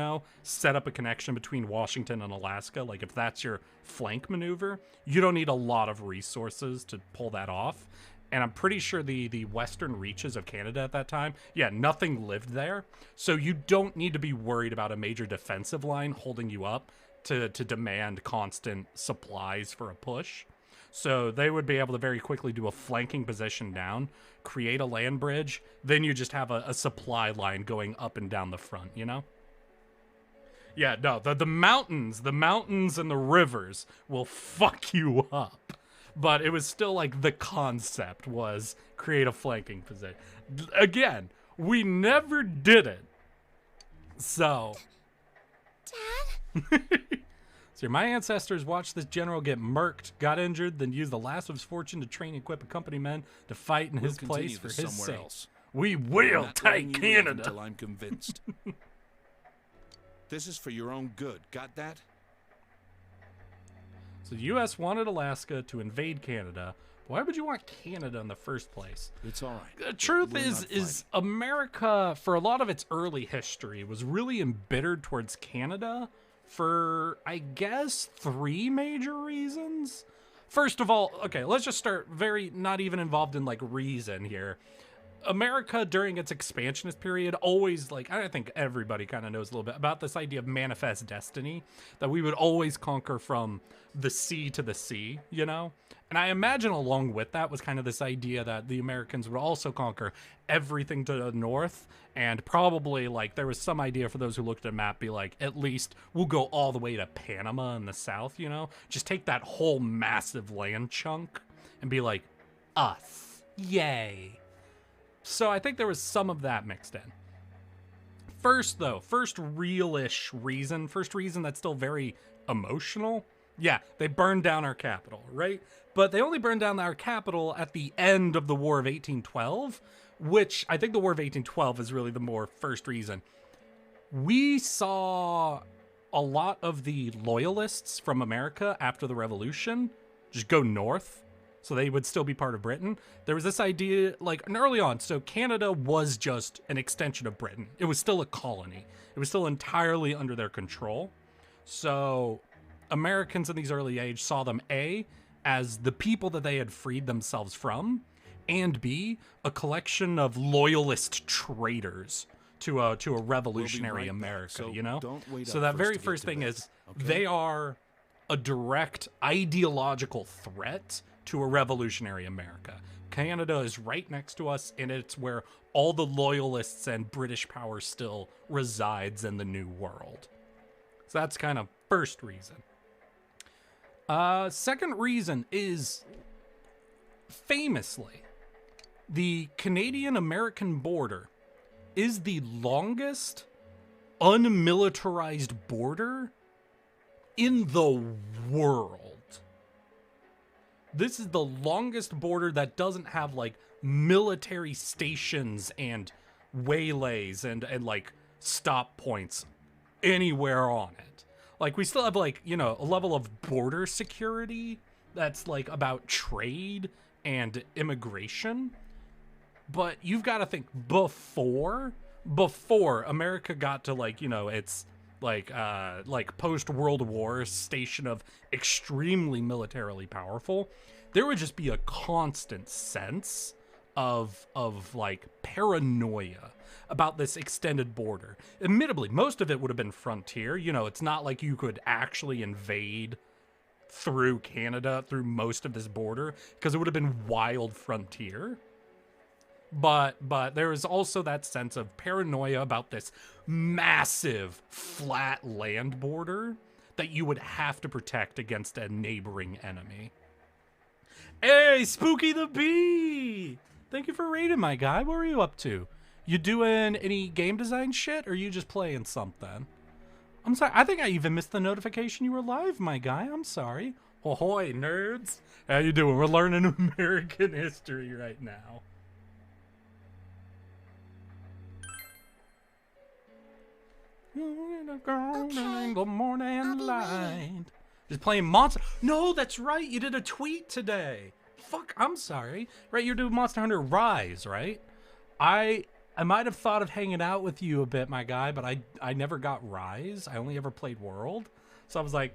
set up a connection between Washington and Alaska, if that's your flank maneuver, you don't need a lot of resources to pull that off. And I'm pretty sure the western reaches of Canada at that time, nothing lived there. So you don't need to be worried about a major defensive line holding you up to demand constant supplies for a push. So they would be able to very quickly do a flanking position down, create a land bridge, then you just have a supply line going up and down the front, Yeah, no, the mountains and the rivers will fuck you up. but it was still like the concept was create a flanking position. Again, we never did it. So, Dad? so my ancestors watched this general get murked, got injured, then used the last of his fortune to train and equip a company men to fight in his place for his sake. Else. We will take Canada until I'm convinced. This is for your own good. Got that? So the U.S. wanted Alaska to invade Canada. Why would you want Canada in the first place? It's all right. The truth is America, for a lot of its early history, was really embittered towards Canada for, I guess, 3 major reasons. First of all, okay, let's just start not even involved in, like, reason here. America, during its expansionist period, always, like, I think everybody kind of knows a little bit about this idea of manifest destiny, that we would always conquer from the sea to the sea, you know? And I imagine along with that was kind of this idea that the Americans would also conquer everything to the north, and probably, like, there was some idea for those who looked at a map, be like, at least we'll go all the way to Panama in the south, you know? Just take that whole massive land chunk and be like, us. Yay. So I think there was some of that mixed in. First reason that's still very emotional. Yeah, they burned down our capital, right? But they only burned down our capital at the end of the War of 1812, which I think the War of 1812 is really the more first reason. We saw a lot of the loyalists from America after the Revolution just go north, so they would still be part of Britain. There was this idea, like, early on, so Canada was just an extension of Britain. It was still a colony. It was still entirely under their control. So Americans in these early age saw them, A, as the people that they had freed themselves from, and B, a collection of loyalist traitors to a revolutionary America, so you know? So that very first thing is, they are a direct ideological threat to a revolutionary America. Canada is right next to us, and it's where all the loyalists and British power still resides in the New World. So that's kind of first reason. Second reason is, famously, the Canadian-American border is the longest unmilitarized border in the world. This is the longest border that doesn't have, like, military stations and waylays and like, stop points anywhere on it. Like, we still have, like, you know, a level of border security that's, like, about trade and immigration. But you've got to think, before America got to, like, you know, its like post-World War station of extremely militarily powerful, there would just be a constant sense of like paranoia about this extended border. Admittedly, most of it would have been frontier. You know, it's not like you could actually invade through Canada through most of this border, because it would have been wild frontier. But there is also that sense of paranoia about this massive flat land border that you would have to protect against a neighboring enemy. Hey, Spooky the Bee! Thank you for raiding, my guy. What were you up to? You doing any game design shit, or you just playing something? I'm sorry, I think I even missed the notification you were live, my guy. I'm sorry. Ahoy, nerds. How you doing? We're learning American history right now. Okay. The morning I'll be light. waiting. Just playing Monster. No, that's right. You did a tweet today. Fuck, I'm sorry. Right, you're doing Monster Hunter Rise, right? I might have thought of hanging out with you a bit, my guy, but I never got Rise. I only ever played World. So I was like,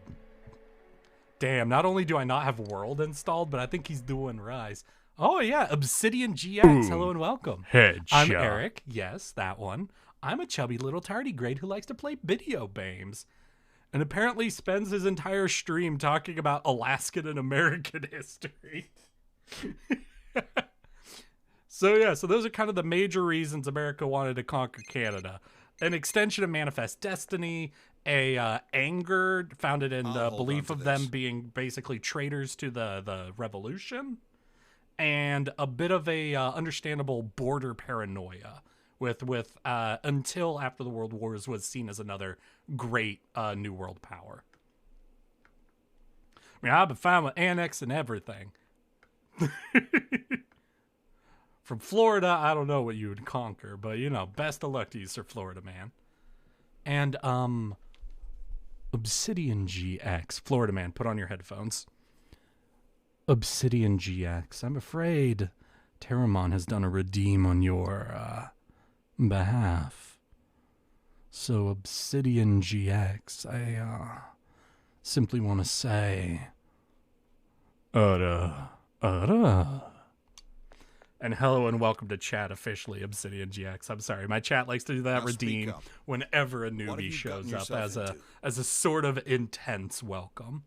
damn, not only do I not have World installed, but I think he's doing Rise. Oh, yeah, Obsidian GX. Ooh. Hello and welcome. Headshot. I'm Eric. Yes, that one. I'm a chubby little tardigrade who likes to play video games, and apparently spends his entire stream talking about Alaskan and American history. So those are kind of the major reasons America wanted to conquer Canada. An extension of Manifest Destiny, anger founded in the I'll hold belief on to of them this. being basically traitors to the revolution, and a bit of a understandable border paranoia with until after the World Wars was seen as another great New World power. I mean, I've been fine with annex and everything. From Florida, I don't know what you would conquer, but you know, best of luck to you, Sir Florida Man. And Obsidian GX, Florida Man, put on your headphones. Obsidian GX, I'm afraid Terramon has done a redeem on your behalf. So Obsidian GX, I simply want to say, and hello and welcome to chat officially, Obsidian GX. I'm sorry, my chat likes to do that Now speak redeem up. whenever a What have newbie you shows gotten up yourself into? as a sort of intense welcome.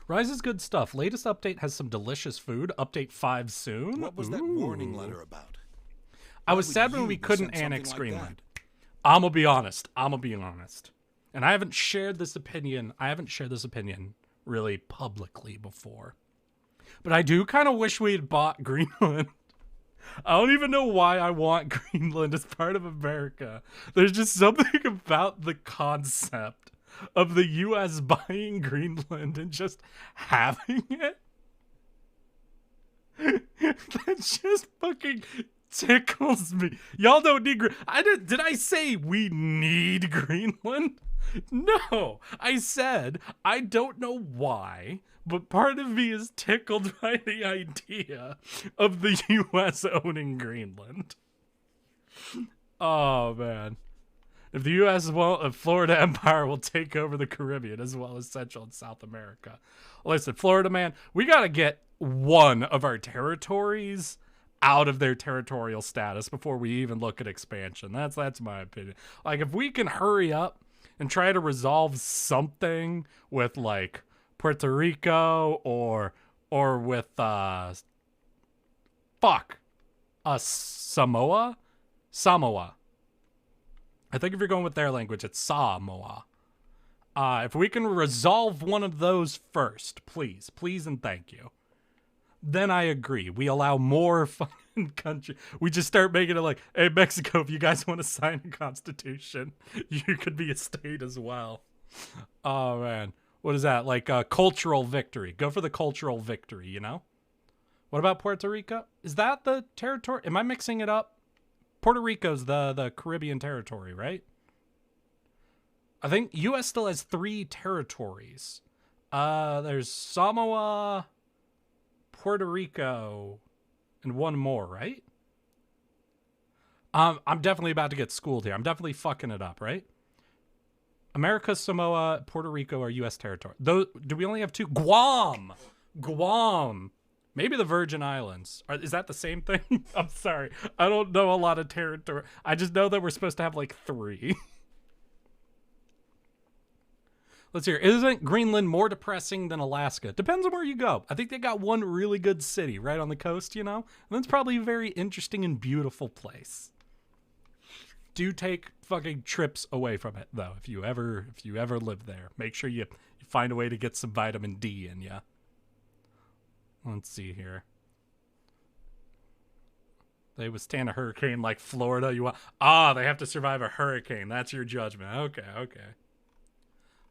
Rise is good stuff. Latest update has some delicious food. Update 5 soon. What was that warning letter about? I Why was would sad when you we send couldn't something annex like Greenland. that? I'm gonna be honest. And I haven't shared this opinion really publicly before. But I do kind of wish we had bought Greenland. I don't even know why I want Greenland as part of America. There's just something about the concept of the U.S. buying Greenland and just having it. That just fucking tickles me. Y'all don't need did I say we need Greenland? No, I said I don't know why, but part of me is tickled by the idea of the U.S. owning Greenland. Oh man, if the U.S. if Florida Empire will take over the Caribbean as well as Central and South America. Listen, Florida man, we gotta get one of our territories out of their territorial status before we even look at expansion. That's my opinion. Like, if we can hurry up and try to resolve something with like Puerto Rico or with Samoa. I think if you're going with their language, it's Samoa. If we can resolve one of those first, please and thank you. Then I agree. We allow more fucking country. We just start making it like, hey, Mexico, if you guys want to sign a constitution, you could be a state as well. Oh, man. What is that? Like a cultural victory. Go for the cultural victory, you know? What about Puerto Rico? Is that the territory? Am I mixing it up? Puerto Rico's the Caribbean territory, right? I think U.S. still has 3 territories. There's Samoa, Puerto Rico, and one more, right? I'm definitely about to get schooled here. I'm definitely fucking it up, right? America, Samoa, Puerto Rico are U.S. territory. Do we only have 2? Guam! Maybe the Virgin Islands. Is that the same thing? I'm sorry. I don't know a lot of territory. I just know that we're supposed to have like 3. Let's hear. Isn't Greenland more depressing than Alaska? Depends on where you go. I think they got one really good city right on the coast, you know? And that's probably a very interesting and beautiful place. Do take fucking trips away from it, though. If you ever live there, make sure you find a way to get some vitamin D in ya. Let's see here. They withstand a hurricane like Florida. They have to survive a hurricane. That's your judgment. Okay.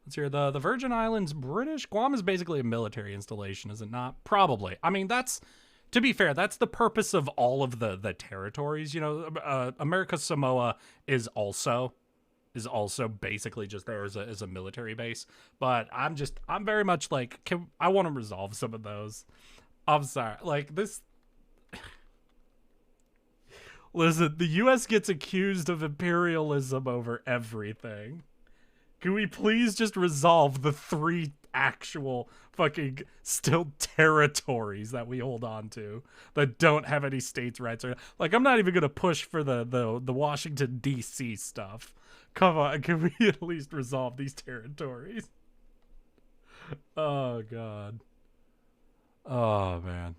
Let's hear. The Virgin Islands, British. Guam is basically a military installation, is it not? Probably. I mean, to be fair, that's the purpose of all of the territories. You know, America's Samoa is also basically just there as a military base. But I'm very much like, I want to resolve some of those. I'm sorry. Like, this... Listen, the U.S. gets accused of imperialism over everything. Can we please just resolve the 3 actual fucking still territories that we hold on to that don't have any states' rights? Like, I'm not even going to push for the Washington, D.C. stuff. Come on, can we at least resolve these territories? Oh, God. Oh, man.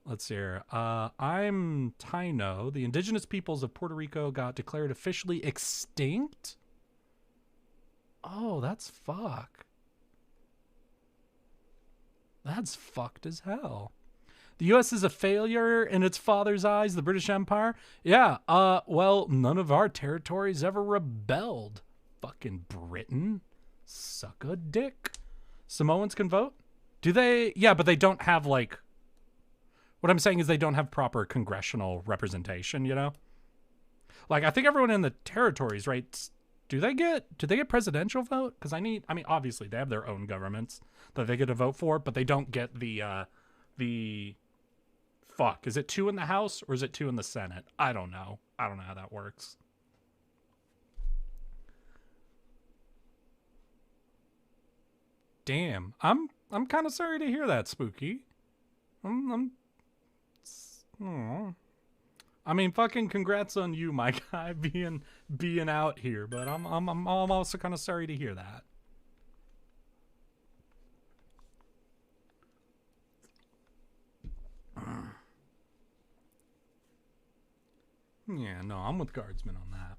Let's see here. I'm Taino. The indigenous peoples of Puerto Rico got declared officially extinct? Oh, that's fuck. That's fucked as hell. The U.S. is a failure in its father's eyes, the British Empire? Yeah, well, none of our territories ever rebelled. Fucking Britain. Suck a dick. Samoans can vote? Do they? Yeah, but they don't have, like... What I'm saying is they don't have proper congressional representation, you know? Like, I think everyone in the territories, right... Do they get presidential vote? Because I mean, obviously they have their own governments that they get to vote for, but they don't get the fuck. Is it 2 in the House or is it 2 in the Senate? I don't know. I don't know how that works. Damn, I'm kind of sorry to hear that, Spooky. I mean, fucking congrats on you, my guy, being out here, but I'm also kind of sorry to hear that. Yeah, no, I'm with Guardsman on that.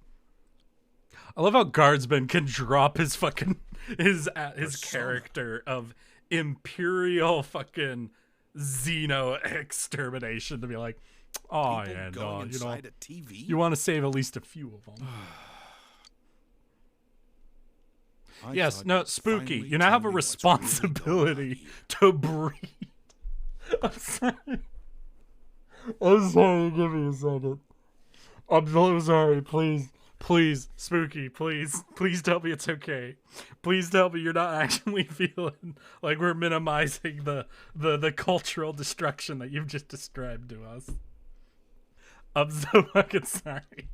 I love how Guardsman can drop his fucking his character of Imperial fucking Xeno extermination to be like, oh yeah, no, you know, you want to save at least a few of them. Yes, no, Spooky, you now have a responsibility to breed. I'm sorry. I'm sorry, give me a second. I'm so sorry, please, Spooky, please tell me it's okay. Please tell me you're not actually feeling like we're minimizing the cultural destruction that you've just described to us. I'm so fucking sorry.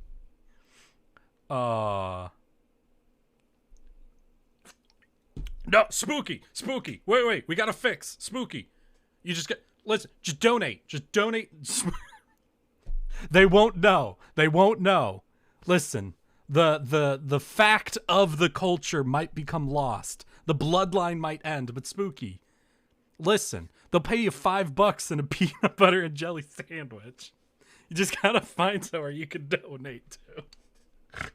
No, Spooky, wait, we gotta fix Spooky. You listen, just donate. They won't know. Listen, the fact of the culture might become lost. The bloodline might end, but Spooky, listen, they'll pay you $5 and a peanut butter and jelly sandwich. You just gotta find somewhere you can donate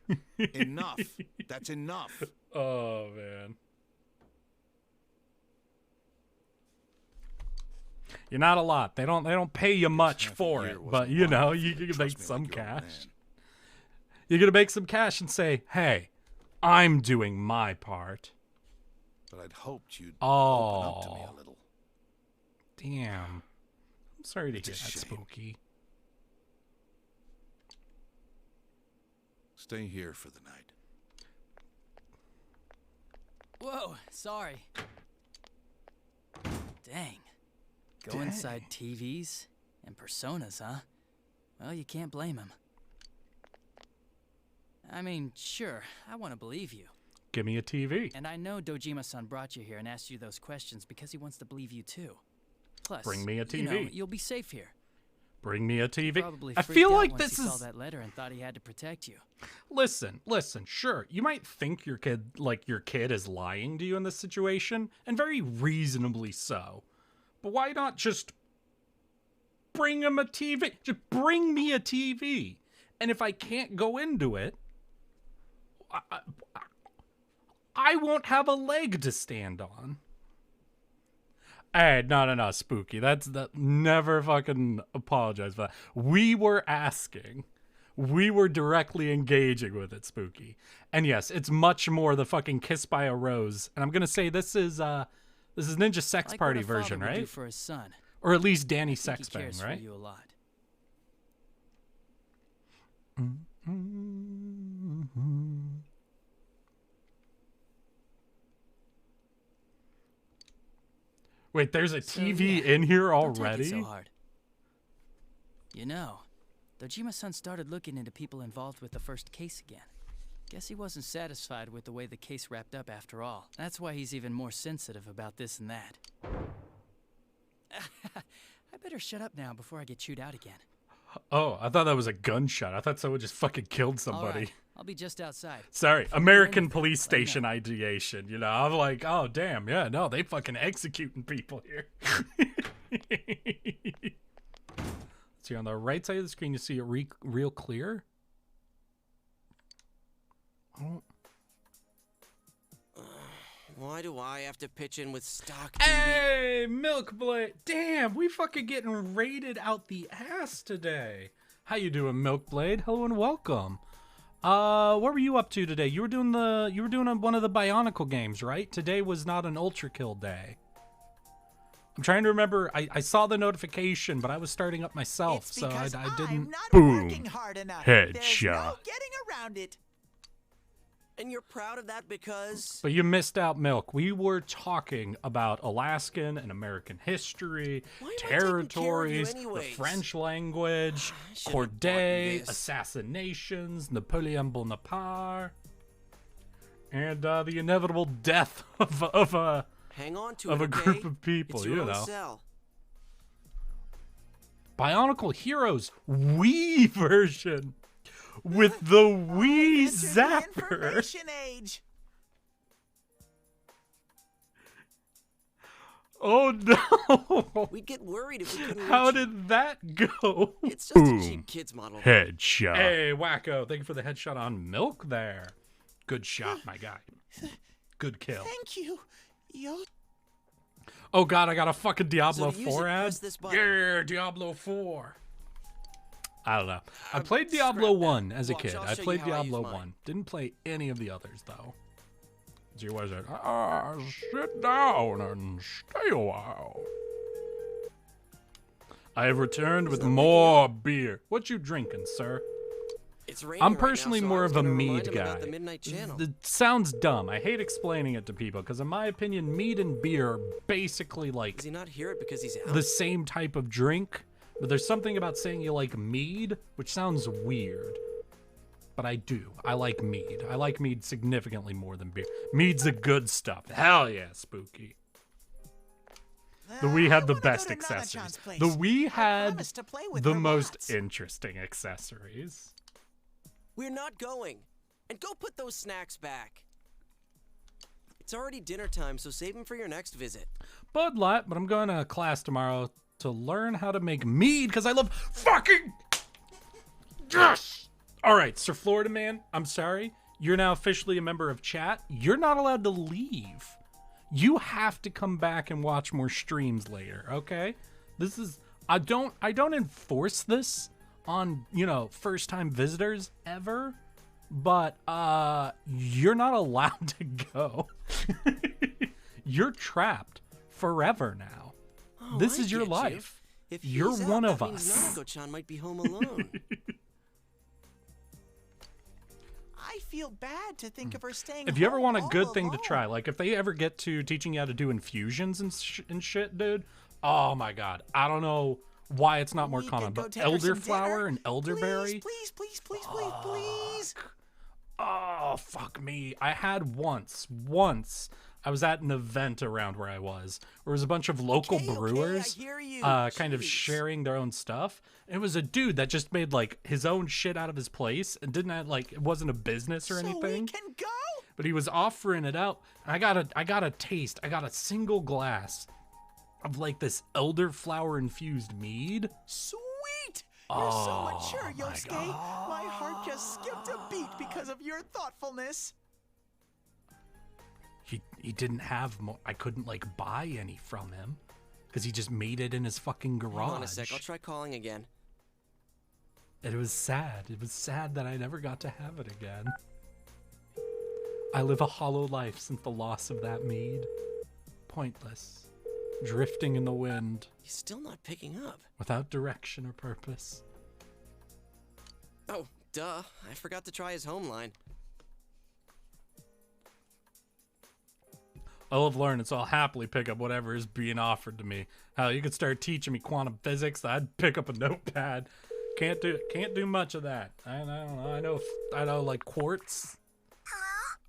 to. Enough. That's enough. Oh man. You're not a lot. They don't pay you much for it, but you know, you can make some cash. You're gonna make some cash and say, "Hey, I'm doing my part." But I'd hoped you'd open up to me a little. Damn. I'm sorry to hear that, Spooky. Stay here for the night. Whoa, sorry. Dang. Go inside TVs and personas, huh? Well, you can't blame him. I mean, sure, I want to believe you. Give me a TV. And I know Dojima-san brought you here and asked you those questions because he wants to believe you too. Plus, bring me a TV. You know, you'll be safe here. Bring me a TV. Probably I feel like once this he is. saw that letter and thought he had to protect you. Listen. Sure, you might think your kid is lying to you in this situation, and very reasonably so. But why not just bring him a TV? Just bring me a TV. And if I can't go into it, I won't have a leg to stand on. Hey, no, Spooky. Never fucking apologize for that. We were asking. We were directly engaging with it, Spooky. And yes, it's much more the fucking kiss by a rose. And I'm going to say this is Ninja Sex Party version, right? Do for his son. Or at least Danny Sex He cares Bang, right? for you a lot. Wait, there's a TV in here Don't take already? it so hard. You know, Dojima-san started looking into people involved with the first case again. Guess he wasn't satisfied with the way the case wrapped up after all. That's why he's even more sensitive about this and that. I better shut up now before I get chewed out again. Oh, I thought that was a gunshot. I thought someone just fucking killed somebody. All right, I'll be just outside. Sorry, American Police Station ideation. You know, I'm like, oh, damn, yeah, no, they fucking executing people here. here. On the right side of the screen, you see it real clear. Oh. Why do I have to pitch in with stock? Hey, Milkblade! Damn, we fucking getting raided out the ass today. How you doing, Milkblade? Hello and welcome. What were you up to today? You were doing one of the Bionicle games, right? Today was not an Ultra Kill day. I'm trying to remember. I saw the notification, but I was starting up myself, so I didn't. I'm not Boom. working hard enough. Headshot. There's no getting around it. And you're proud of that because... But you missed out, Milk. We were talking about Alaskan and American history, territories, the French language, Corday, assassinations, Napoleon Bonaparte, and the inevitable death of a group of people, it's your you own know. cell. Bionicle Heroes Wii version. With the Wii Zapper. Age. Oh no! We'd get worried if we couldn't. How did that go? It's just a cheap kids model. Headshot. Hey, Wacko! Thank you for the headshot on Milk there. Good shot, my guy. Good kill. Thank you. Oh god, I got a fucking Diablo So to use 4 it, ad. press this button. Yeah, Diablo 4. I don't know. I played Diablo 1 as a Watch, kid. I'll I show you played how I use Diablo mine. 1. Didn't play any of the others, though. So you was it? Sit down and stay a while. I have returned with more beer. What you drinking, sir? It's raining I'm right now, personally so I more was of a gonna remind mead him guy. about the Midnight Channel. It sounds dumb. I hate explaining it to people because, in my opinion, mead and beer are basically like Does he not hear it because he's out? the same type of drink. But there's something about saying you like mead, which sounds weird. But I do. I like mead. I like mead significantly more than beer. Mead's the good stuff. Hell yeah, Spooky. The Wii had the best accessories. The Wii had the most interesting accessories. We're not going. And go put those snacks back. It's already dinner time, so save them for your next visit. Bud Light, but I'm going to class tomorrow to learn how to make mead because I love fucking... Yes! All right, Sir Florida Man, I'm sorry. You're now officially a member of chat. You're not allowed to leave. You have to come back and watch more streams later, okay? This is... I don't enforce this on, you know, first-time visitors ever, but you're not allowed to go. You're trapped forever now. Oh, this I is your get life. You. If You're he's one out, of that means us. Nanako-chan might be home alone. I feel bad to think of her staying If you ever home want a all good thing to alone. try, like if they ever get to teaching you how to do infusions and shit, dude, oh my god. I don't know why it's not more We common, could go but take her some elderflower dinner. and elderberry. Please. Oh, fuck me. I had once I was at an event around where I was a bunch of local brewers I hear you. kind of sharing their own stuff. And it was a dude that just made like his own shit out of his place and didn't have, like, it wasn't a business or anything. We can go. But he was offering it out. And I got a taste. I got a single glass of like this elderflower infused mead. Sweet. You're so mature, Yosuke. My heart just skipped a beat because of your thoughtfulness. He didn't have I couldn't like buy any from him because he just made it in his fucking garage. Hold on a sec, I'll try calling again. And it was sad. It was sad that I never got to have it again. I live a hollow life since the loss of that mead. Pointless. Drifting in the wind. He's still not picking up. Without direction or purpose. Oh, duh. I forgot to try his home line. I'll have learned, so I'll happily pick up whatever is being offered to me. Hell, you could start teaching me quantum physics. I'd pick up a notepad. Can't do much of that. I don't know. I know like quartz.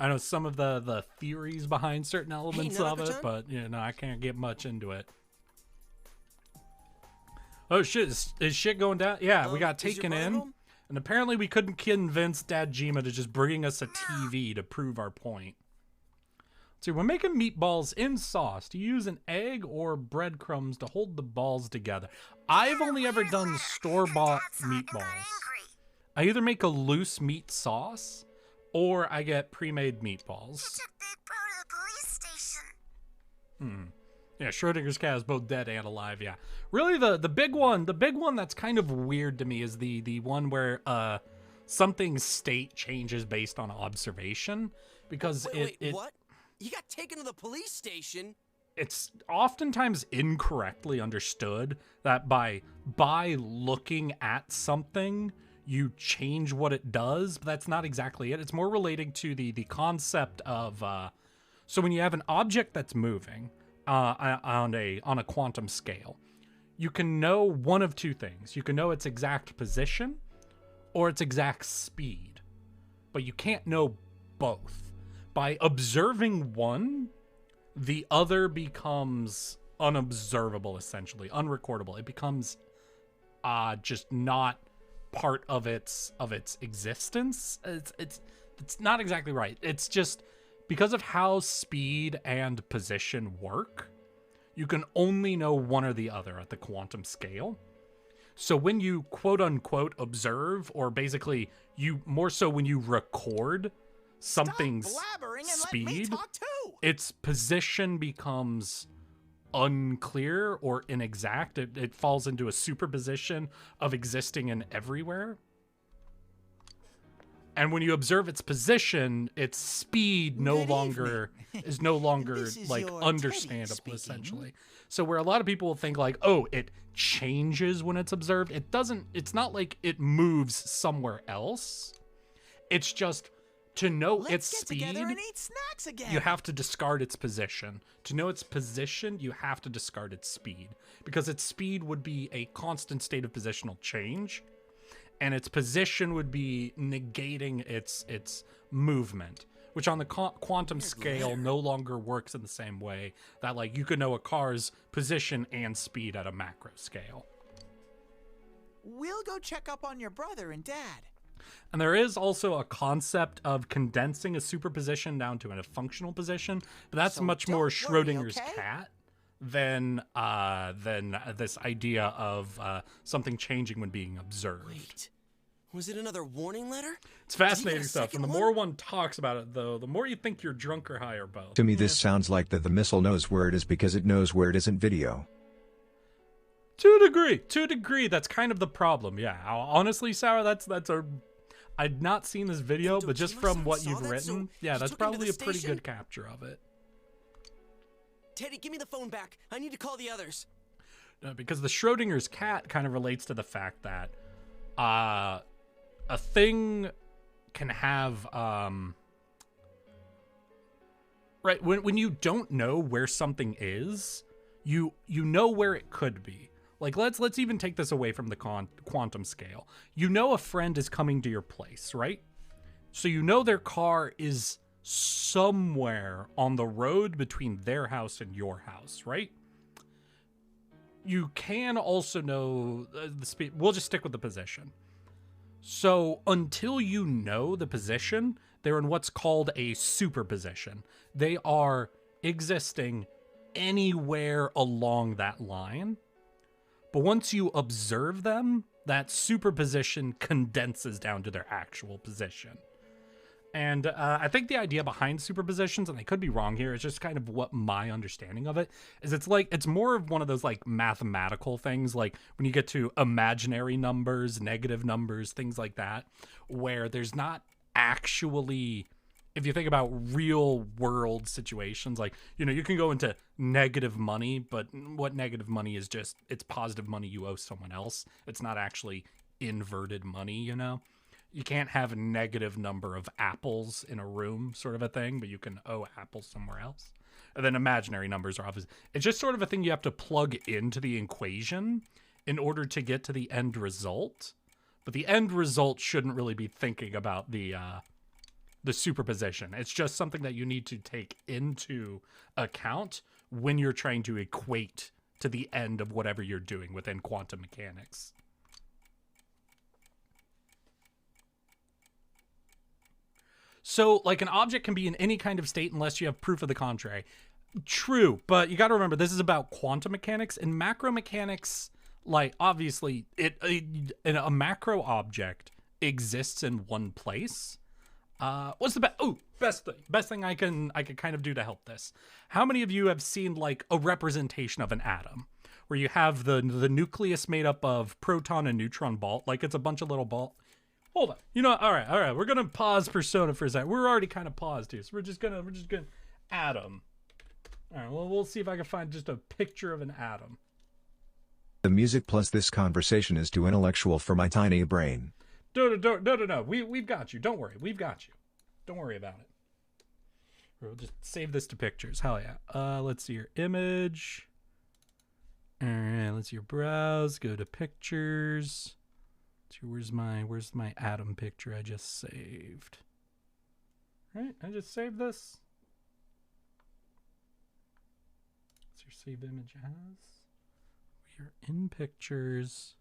I know some of the theories behind certain elements of it, but you know, I can't get much into it. Oh shit, is shit going down? Yeah, we got taken in. home? And apparently we couldn't convince Dad Jima to just bring us a TV to prove our point. So when making meatballs in sauce, do you use an egg or breadcrumbs to hold the balls together? I've only ever done store-bought meatballs. I either make a loose meat sauce or I get pre-made meatballs. Yeah, Schrodinger's cat is both dead and alive, yeah. Really the big one that's kind of weird to me is the one where something's state changes based on observation, because Wait, what? You got taken to the police station? It's oftentimes incorrectly understood that by looking at something you change what it does, but that's not exactly it. It's more relating to the concept of so when you have an object that's moving on a quantum scale, you can know one of two things. You can know its exact position or its exact speed, but you can't know both. By observing one, the other becomes unobservable, essentially, unrecordable. It becomes just not part of its existence. It's not exactly right. It's just because of how speed and position work, you can only know one or the other at the quantum scale. So when you quote unquote observe, or basically you more so when you record something's speed, its position becomes unclear or inexact. It falls into a superposition of existing in everywhere. And when you observe its position, its speed is no longer like understandable, essentially. So where a lot of people will think like, oh, it changes when it's observed, it doesn't. It's not like it moves somewhere else. It's just to know its speed, and eat snacks again. You have to discard its position. To know its position, you have to discard its speed, because its speed would be a constant state of positional change, and its position would be negating its movement, which on the quantum scale no longer works in the same way that, like, you could know a car's position and speed at a macro scale. We'll go check up on your brother and dad. And there is also a concept of condensing a superposition down to a functional position, but that's much more Schrodinger's cat than this idea of something changing when being observed. Wait, was it another warning letter? It's fascinating stuff, and the more one talks about it, though, the more you think you're drunk or high or both. To me, this sounds like that the missile knows where it is because it knows where it isn't video. To a degree, that's kind of the problem. Yeah, honestly, Sour, that's a. I'd not seen this video, but just from what you've written, yeah, that's probably a pretty good capture of it. Teddy, give me the phone back. I need to call the others. Because the Schrodinger's cat kind of relates to the fact that a thing can have right when you don't know where something is, you know where it could be. Like, let's even take this away from the quantum scale. You know a friend is coming to your place, right? So you know their car is somewhere on the road between their house and your house, right? You can also know the speed. We'll just stick with the position. So until you know the position, they're in what's called a superposition. They are existing anywhere along that line. But once you observe them, that superposition condenses down to their actual position. And I think the idea behind superpositions, and I could be wrong here, it's just kind of what my understanding of it is. It's more of one of those like mathematical things, like when you get to imaginary numbers, negative numbers, things like that, where there's not actually, if you think about real world situations, like, you know, you can go into negative money, but what negative money is just, it's positive money you owe someone else. It's not actually inverted money, you know? You can't have a negative number of apples in a room sort of a thing, but you can owe apples somewhere else. And then imaginary numbers are obviously, it's just sort of a thing you have to plug into the equation in order to get to the end result. But the end result shouldn't really be thinking about the superposition. It's just something that you need to take into account when you're trying to equate to the end of whatever you're doing within quantum mechanics. So, like, an object can be in any kind of state unless you have proof of the contrary. True, but you got to remember, this is about quantum mechanics. In macro mechanics, like, obviously, a macro object exists in one place. What's the best thing I can kind of do to help this? How many of you have seen, like, a representation of an atom, where you have the nucleus made up of proton and neutron ball, like it's a bunch of little ball. Hold on. You know, all right. We're gonna pause Persona for a second. We're already kind of paused here, so we're just gonna atom. All right. Well, we'll see if I can find just a picture of an atom. The music plus this conversation is too intellectual for my tiny brain. No. We've got you. Don't worry. We've got you. Don't worry about it. We'll just save this to pictures. Hell yeah. Let's see your image. All right. Let's see your browse. Go to pictures. Where's my atom picture I just saved? Right, I just saved this. What's your save image as? We are in pictures.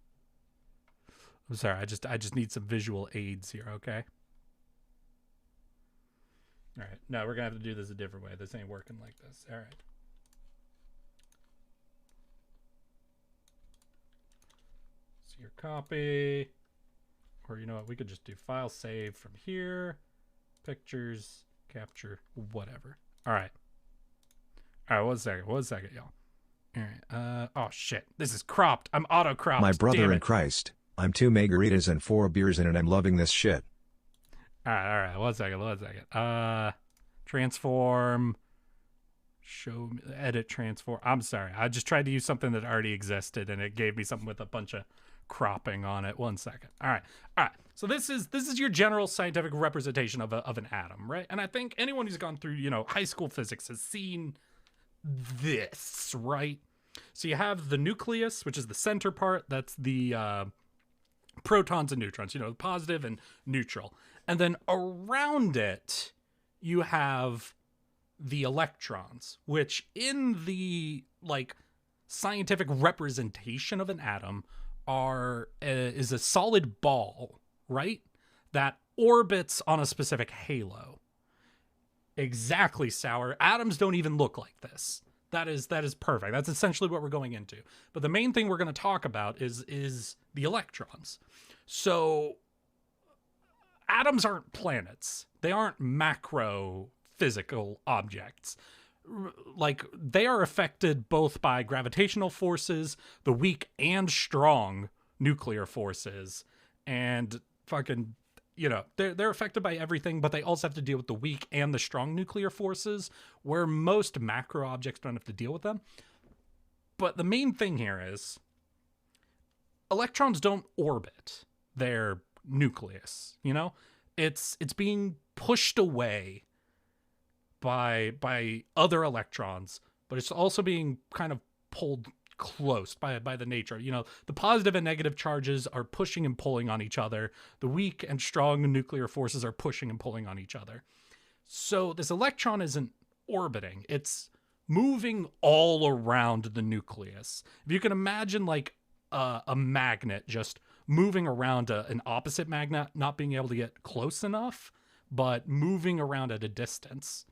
I'm sorry, I just need some visual aids here, okay? All right, no, we're gonna have to do this a different way. This ain't working like this. All right. So your copy. Or you know what, we could just do file save from here, pictures, capture, whatever. All right, one second, y'all. All right, oh shit, this is cropped. I'm auto cropped. My brother in Christ, I'm 2 margaritas and 4 beers in and I'm loving this shit. All right, one second. Transform, show, edit, transform. I'm sorry, I just tried to use something that already existed and it gave me something with a bunch of cropping on it. 1 second. All right. So this is your general scientific representation of an atom, right? And I think anyone who's gone through, high school physics has seen this, right? So you have the nucleus, which is the center part. That's the protons and neutrons, the positive and neutral. And then around it, you have the electrons, which in the scientific representation of an atom is a solid ball, right? That orbits on a specific halo. Exactly, Sour. Atoms don't even look like this. That is perfect. That's essentially what we're going into. But the main thing we're going to talk about is the electrons. So atoms aren't planets. They aren't macro physical objects. Like, they are affected both by gravitational forces, the weak and strong nuclear forces, and fucking, they're affected by everything, but they also have to deal with the weak and the strong nuclear forces, where most macro objects don't have to deal with them. But the main thing here is electrons don't orbit their nucleus, It's being pushed away by other electrons, but it's also being kind of pulled close by the nature. The positive and negative charges are pushing and pulling on each other. The weak and strong nuclear forces are pushing and pulling on each other. So this electron isn't orbiting. It's moving all around the nucleus. If you can imagine a magnet just moving around an opposite magnet, not being able to get close enough, but moving around at a distance.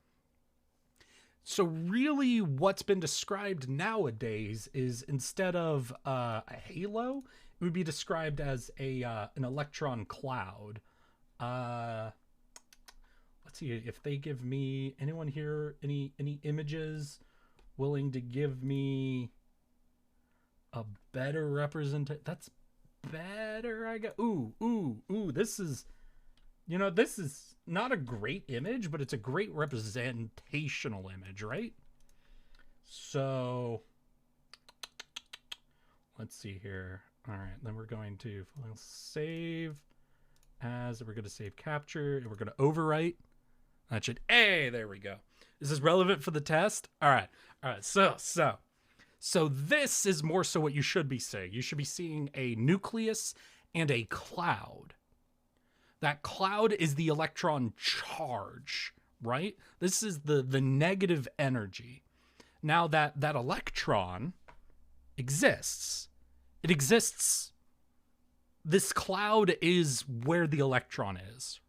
So really what's been described nowadays is, instead of a halo, it would be described as an electron cloud. Let's see if they give me, anyone here, any images willing to give me a better representation? That's better, I got. Ooh, this is, this is not a great image, but it's a great representational image, right? So let's see here. All right, then we're going to save as, we're going to save capture, and we're going to overwrite. That should, there we go. Is this relevant for the test? All right. So this is more so what you should be seeing. You should be seeing a nucleus and a cloud. That cloud is the electron charge, right? This is the negative energy. Now that electron exists. It exists. This cloud is where the electron is.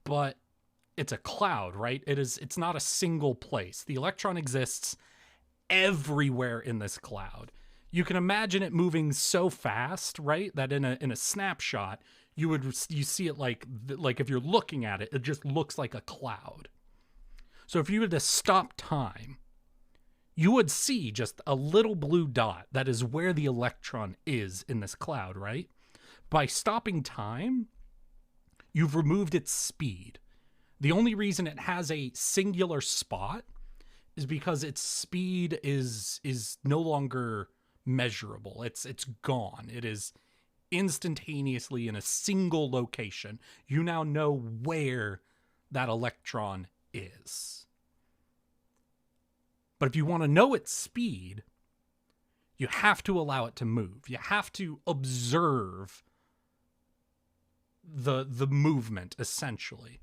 but it's a cloud, right? It's not a single place. The electron exists everywhere in this cloud. You can imagine it moving so fast, right? That in a snapshot, you see it like if you're looking at it, it just looks like a cloud. So if you were to stop time, you would see just a little blue dot. That is where the electron is in this cloud, right? By stopping time, you've removed its speed. The only reason it has a singular spot is because its speed is no longer measurable. It's gone. It is instantaneously in a single location. You now know where that electron is. But if you want to know its speed, you have to allow it to move. You have to observe the movement, essentially.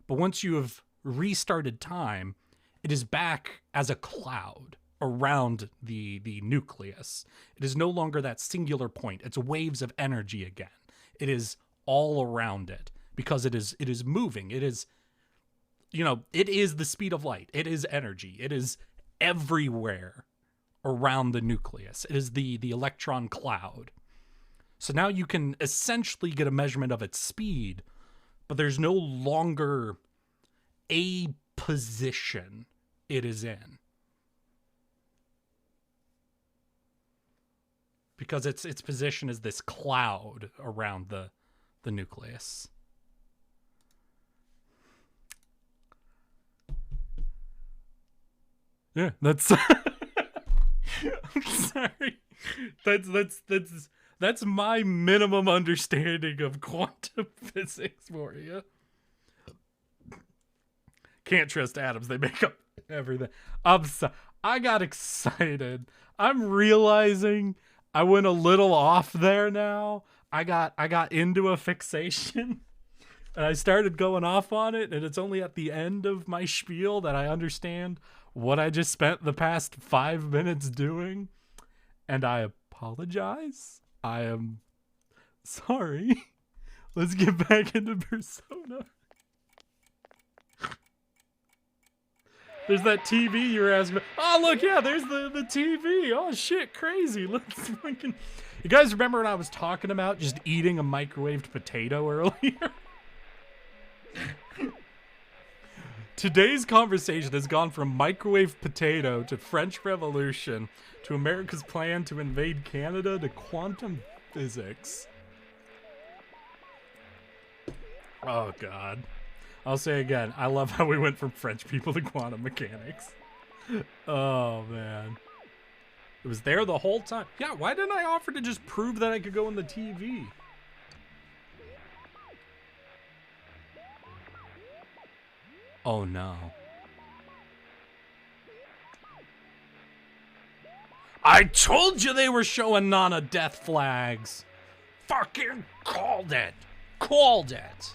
But once you have restarted time, it is back as a cloud around the nucleus. It is no longer that singular point. It's waves of energy again. It is all around it because it is moving. It is, it is the speed of light. It is energy. It is everywhere around the nucleus. It is the electron cloud. So now you can essentially get a measurement of its speed, but there's no longer a position it is in. Because its position is this cloud around the nucleus. Yeah, that's I'm sorry. That's my minimum understanding of quantum physics for you. Can't trust atoms. They make up everything. I got excited. I'm realizing I went a little off there now. I got into a fixation and I started going off on it, and it's only at the end of my spiel that I understand what I just spent the past 5 minutes doing. And I apologize. I am sorry. Let's get back into Persona. There's that TV you were asking about. Oh, look, yeah, there's the TV. Oh, shit, crazy. Let's fucking... You guys remember when I was talking about just eating a microwaved potato earlier? Today's conversation has gone from microwave potato to French Revolution to America's plan to invade Canada to quantum physics. Oh, God. I'll say again, I love how we went from French people to quantum mechanics. Oh, man. It was there the whole time. Yeah, why didn't I offer to just prove that I could go in the TV? Oh, no. I told you they were showing Nana death flags. Fucking called it. Called it.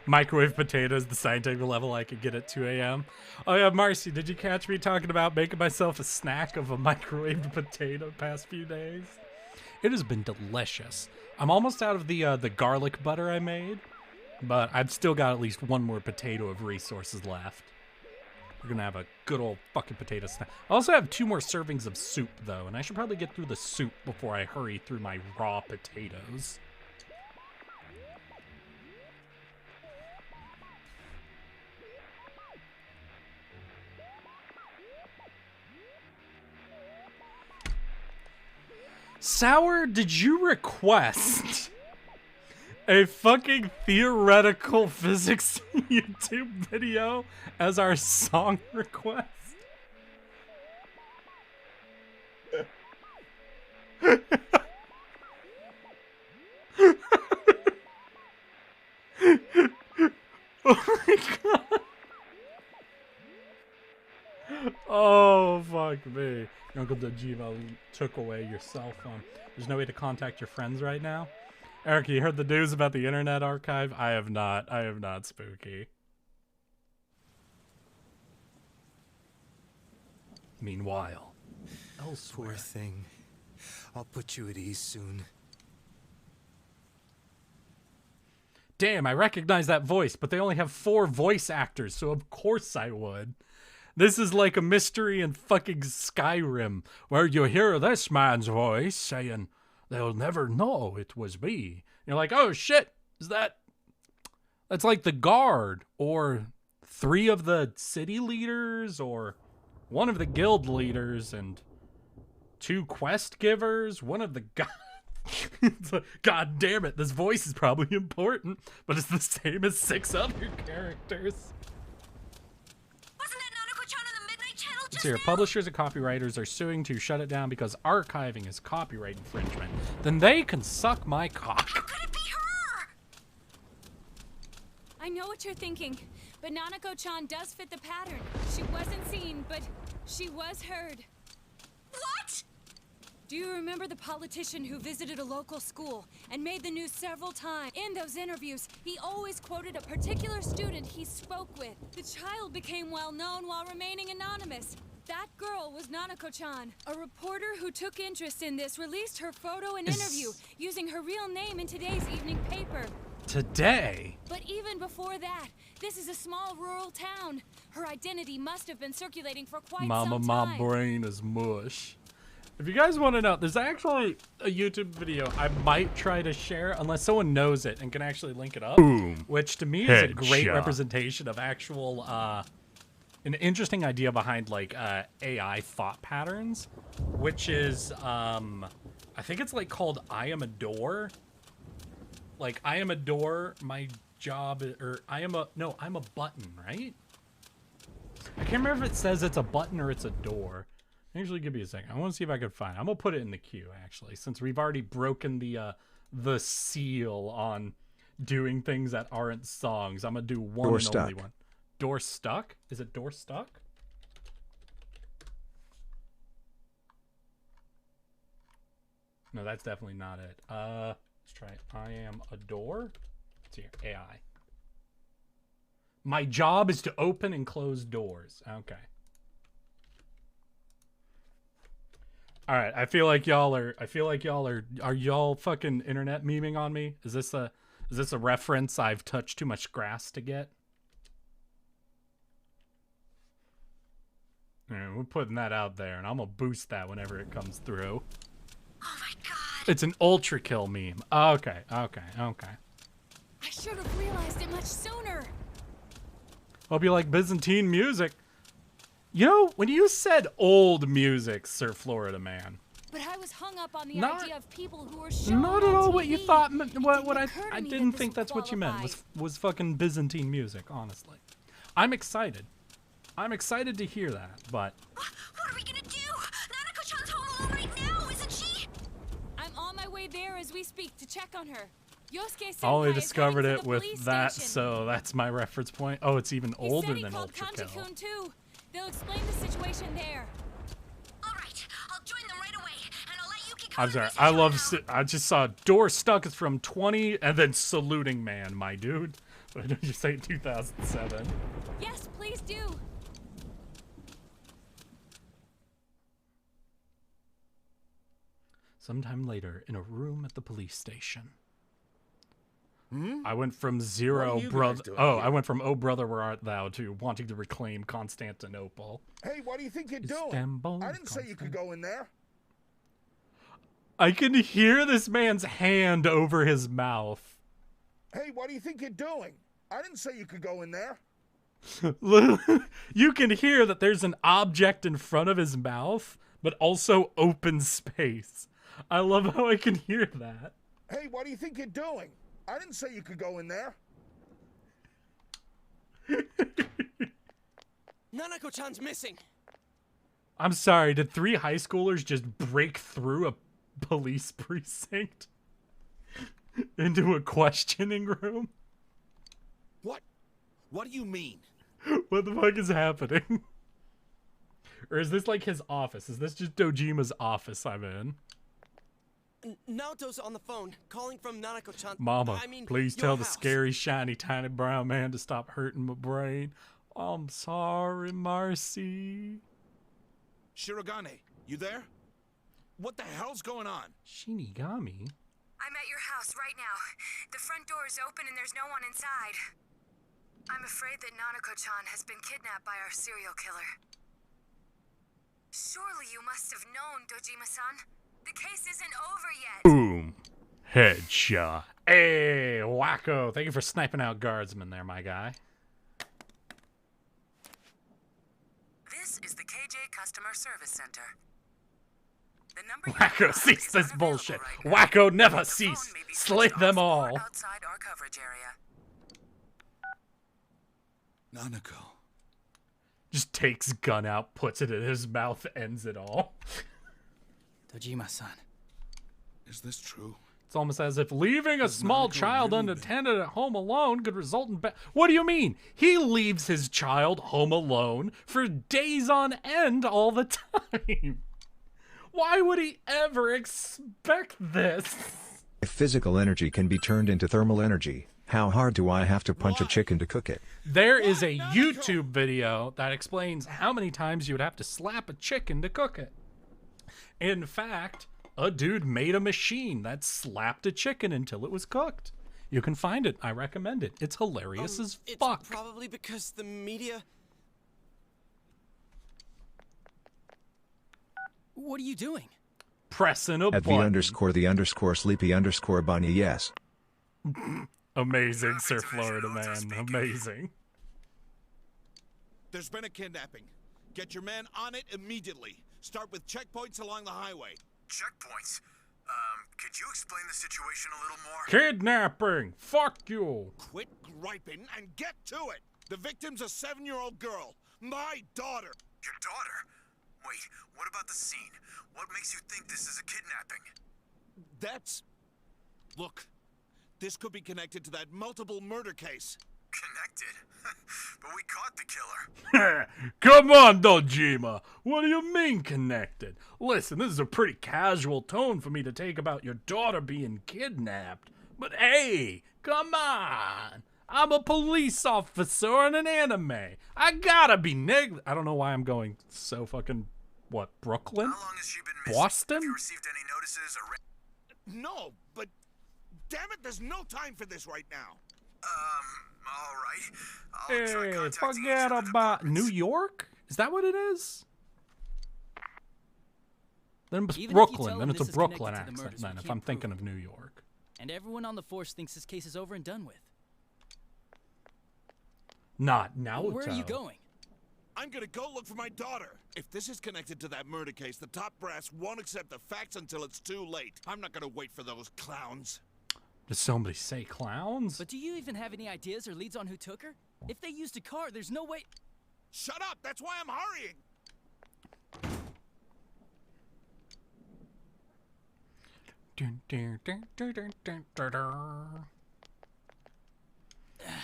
Microwave potatoes, the scientific level I could get at 2 a.m. Oh yeah, Marcy, did you catch me talking about making myself a snack of a microwaved potato the past few days? It has been delicious. I'm almost out of the garlic butter I made, but I've still got at least one more potato of resources left. We're gonna have a good old fucking potato snack. I also have 2 more servings of soup though, and I should probably get through the soup before I hurry through my raw potatoes. Sour, did you request a fucking theoretical physics YouTube video as our song request? Oh my god. Oh, fuck me. Your Uncle Dajiva took away your cell phone. There's no way to contact your friends right now? Eric, you heard the news about the Internet Archive? I have not. I am not spooky. Meanwhile, elsewhere. Poor thing. I'll put you at ease soon. Damn, I recognize that voice, but they only have 4 voice actors, so of course I would. This is like a mystery in fucking Skyrim, where you hear this man's voice saying, "They'll never know it was me." You're like, oh shit, that's like the guard, or 3 of the city leaders, or 1 of the guild leaders, and 2 quest givers, 1 of the God damn it, this voice is probably important, but it's the same as 6 other characters. Wasn't that Nanako-chan on the Midnight Channel just Here, now? publishers and copywriters are suing to shut it down because archiving is copyright infringement. Then they can suck my cock. How could it be her? I know what you're thinking, but Nanako-chan does fit the pattern. She wasn't seen, but she was heard. What? Do you remember the politician who visited a local school and made the news several times? In those interviews, he always quoted a particular student he spoke with. The child became well known while remaining anonymous. That girl was Nanako-chan. A reporter who took interest in this released her photo and interview using her real name in today's evening paper. Today? But even before that, this is a small rural town. Her identity must have been circulating for quite Mama, some time. my brain is mush. If you guys want to know, there's actually a YouTube video I might try to share, unless someone knows it and can actually link it up. Boom. Which to me is a great Headshot. representation of actual, an interesting idea behind like AI thought patterns, which is, I think it's like called I am a door. Like, I am a door, my job, or I'm a button, right? I can't remember if it says it's a button or it's a door. Actually, give me a second. I want to see if I can find it. I'm going to put it in the queue, actually, since we've already broken the seal on doing things that aren't songs. I'm going to do one Door and stuck. only one. Door stuck? Is it door stuck? No, that's definitely not it. Let's try it. I am a door. Let's see here. AI. My job is to open and close doors. Okay. All right, I feel like y'all are y'all fucking internet memeing on me? Is this a reference I've touched too much grass to get? Yeah, we're putting that out there, and I'm gonna boost that whenever it comes through. Oh my god. It's an ultra kill meme. Okay. I should have realized it much sooner. Hope you like Byzantine music. You know, when you said old music, Sir Florida Man. But I was hung up on the Not- idea of people who were shown Not at on all TV. what you thought. What I occur to me didn't that think this that's what you meant. qualified. Was fucking Byzantine music. Honestly, I'm excited. I'm excited to hear that. But What are we gonna do? Nanako-chan's home alone right now, isn't she? I'm on my way there as we speak to check on her. Yosuke I only Senpai is discovered heading it to the with police that, station. so that's my reference point. Oh, it's even He older said he than called Ultra Kill. Kanji-kun too. They'll explain the situation there. Alright, I'll join them right away, and I'll let Yuki I'm sorry. I love. I just saw door stuck is from 20, and then saluting man, my dude. What did you say? 2007. Yes, please do. Sometime later, in a room at the police station. I went from zero What are you brother. guys doing Oh, here? I went from oh brother where art thou to wanting to reclaim Constantinople. Hey, what do you think you're doing? Istanbul, I didn't say you could go in there. I can hear this man's hand over his mouth. Hey, what do you think you're doing? I didn't say you could go in there. You can hear that there's an object in front of his mouth, but also open space. I love how I can hear that. Hey, what do you think you're doing? I didn't say you could go in there. Nanako-chan's missing. I'm sorry, did 3 high schoolers just break through a police precinct into a questioning room? What? What do you mean? What the fuck is happening? Or is this like his office? Is this just Dojima's office I'm in? Naoto's on the phone, calling from Nanako-chan. Mama, I mean, please your tell the house. scary, shiny, tiny brown man to stop hurting my brain. I'm sorry, Marcy. Shirogane, you there? What the hell's going on? Shinigami? I'm at your house right now. The front door is open and there's no one inside. I'm afraid that Nanako-chan has been kidnapped by our serial killer. Surely you must have known, Dojima-san. The case isn't over yet. Boom. Headshot. Hey, wacko. Thank you for sniping out guardsmen there, my guy. This is the KJ Customer Service Center. The number Wacko, cease this bullshit. Wacko, never cease. Slay them all. Outside our coverage area. Nanako. Just takes gun out, puts it in his mouth, ends it all. Dojima-san. Is this true? It's almost as if leaving a small child unattended at home alone could result in What do you mean? He leaves his child home alone for days on end all the time. Why would he ever expect this? If physical energy can be turned into thermal energy, how hard do I have to punch a chicken to cook it? There is a YouTube video that explains how many times you would have to slap a chicken to cook it. In fact, a dude made a machine that slapped a chicken until it was cooked. You can find it. I recommend it. It's hilarious as fuck. It's probably because the media... What are you doing? Pressing a At button. _the_sleepy_bunny, yes. Amazing, Sir Florida Man. Amazing. There's been a kidnapping. Get your man on it immediately. Start with checkpoints along the highway. Checkpoints? Could you explain the situation a little more? Kidnapping! Fuck you! Quit griping and get to it! The victim's a 7-year-old girl. My daughter. Your daughter? Wait, what about the scene? What makes you think this is a kidnapping? That's... Look, this could be connected to that multiple murder case. Connected? But we caught the killer. Come on, Dojima. What do you mean connected? Listen, this is a pretty casual tone for me to take about your daughter being kidnapped. But hey, come on. I'm a police officer in an anime. I gotta be I don't know why I'm going so fucking... What, Brooklyn? How long has she been missing? Boston? Have you received any notices or... No, but... Damn it, there's no time for this right now. All right. Hey, forget about New York? Is that what it is? Then it's Brooklyn. Then it's a Brooklyn accent then, if I'm thinking of New York. And everyone on the force thinks this case is over and done with. Not Naruto. Where are you going? I'm gonna go look for my daughter. If this is connected to that murder case, the top brass won't accept the facts until it's too late. I'm not gonna wait for those clowns. Does somebody say clowns? But do you even have any ideas or leads on who took her? If they used a car, there's no way... Shut up! That's why I'm hurrying!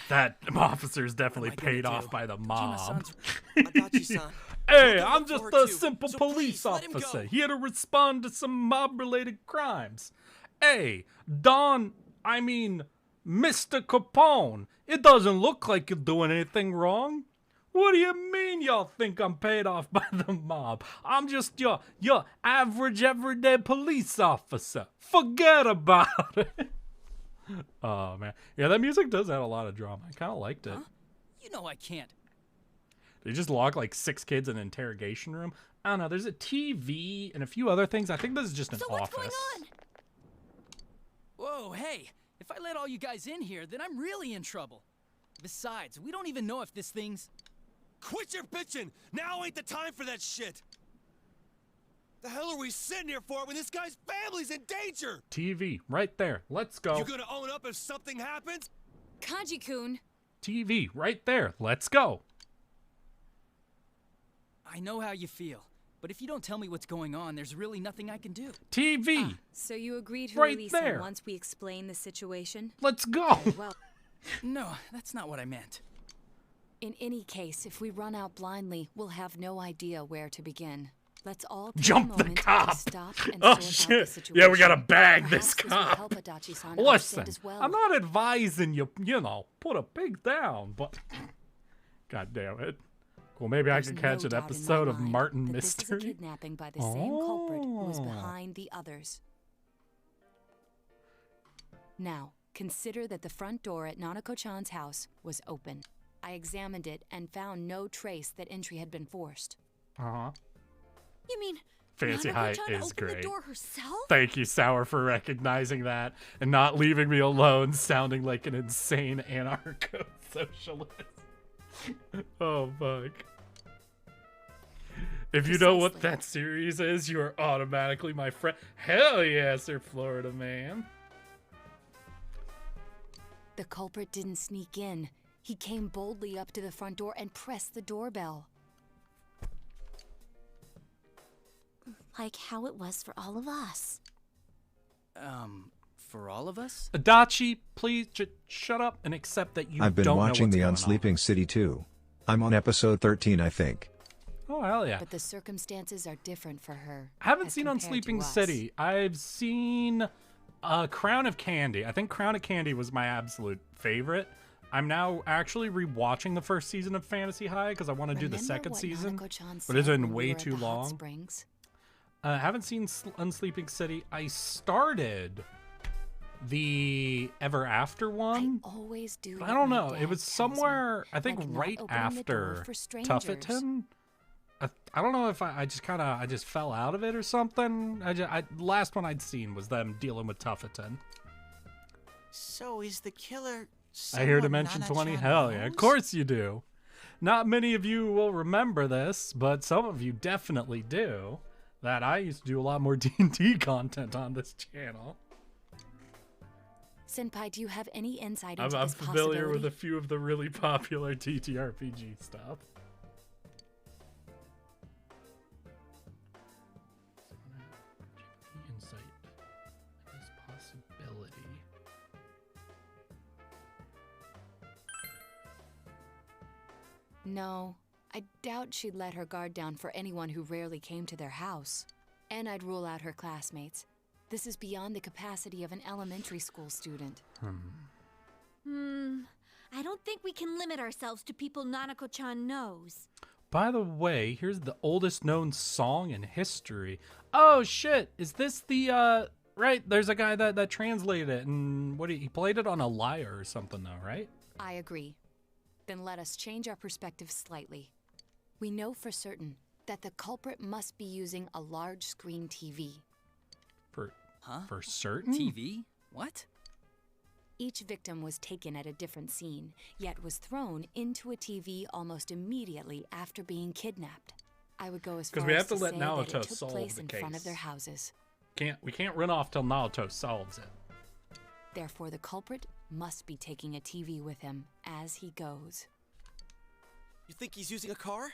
That officer's definitely paid off by the mob. Adachi-san. Hey, I'm just a simple police officer here to respond to some mob-related crimes. Hey, Mr. Capone, it doesn't look like you're doing anything wrong. What do you mean y'all think I'm paid off by the mob? I'm just your average, everyday police officer. Forget about it. Oh, man. Yeah, that music does add a lot of drama. I kind of liked it. Huh? You know I can't. They just lock like 6 kids in an interrogation room. I don't know. There's a TV and a few other things. I think this is just an office. What's going on? Whoa, hey. If I let all you guys in here, then I'm really in trouble. Besides, we don't even know if this thing's... Quit your bitching! Now ain't the time for that shit! The hell are we sitting here for when this guy's family's in danger? TV, right there. Let's go. You gonna own up if something happens? Kanji-kun. TV, right there. Let's go. I know how you feel, but if you don't tell me what's going on, there's really nothing I can do. TV. So you agreed to right release there. him once we explain the situation? Let's go. Well, no, that's not what I meant. In any case, if we run out blindly, we'll have no idea where to begin. Let's all take jump a the moment cop. To stop and oh sort out the shit! situation. Yeah, we gotta bag Perhaps this will cop. help Adachi-san Listen, understand as well. I'm not advising you, put a pig down, but god damn it. Well, maybe I There's could no catch an doubt in my episode of mind Martin that This is a Mystery. kidnapping by the same culprit who was Oh. behind the others. Now, consider that the front door at Nanako-chan's house was open. I examined it and found no trace that entry had been forced. Uh-huh. You mean Fancy High Nanako-chan is opened great. the door herself? Thank you, Sour, for recognizing that and not leaving me alone sounding like an insane anarcho-socialist. Oh, fuck. If you know what that series is, you are automatically my friend. Hell yeah, Sir Florida Man. The culprit didn't sneak in. He came boldly up to the front door and pressed the doorbell. Like how it was for all of us. For all of us? Adachi, please shut up and accept that you I've been don't watching know The what's going Unsleeping City too. I'm on episode 13, I think. on. Oh, hell yeah. But the circumstances are different for her. I haven't as seen compared to Unsleeping us. City. I've seen Crown of Candy. I think Crown of Candy was my absolute favorite. I'm now actually rewatching the first season of Fantasy High because I want to do the Remember second what season, Nanako-chan but it's said been when we way were at too the hot long. springs? I haven't seen Unsleeping City. I started the Ever After one. Always do. I what don't my know. It dad was tells somewhere, I think, like not right opening the door after for strangers. Tuffeton. I don't know if I just fell out of it or something. Last one I'd seen was them dealing with Tuffeton. So is the killer I hear someone Dimension 20. Nana-chan Hell yeah, of knows? course you do. Not many of you will remember this, but some of you definitely do. That I used to do a lot more D&D content on this channel. Senpai, do you have any insight I'm into this familiar with possibility? a few of the really popular TTRPG stuff. Insight into this possibility. No, I doubt she'd let her guard down for anyone who rarely came to their house. And I'd rule out her classmates. This is beyond the capacity of an elementary school student. I don't think we can limit ourselves to people Nanako-chan knows. By the way, here's the oldest known song in history. Oh shit, is this the right, there's a guy that translated it and he played it on a lyre or something though, right? I agree. Then let us change our perspective slightly. We know for certain that the culprit must be using a large screen TV. For certain? TV? What? Each victim was taken at a different scene, yet was thrown into a TV almost immediately after being kidnapped. I would go as far we have as to to let say that Naoto it took solve place the in front case. of their houses. We can't run off till Naoto solves it. Therefore, the culprit must be taking a TV with him as he goes. You think he's using a car?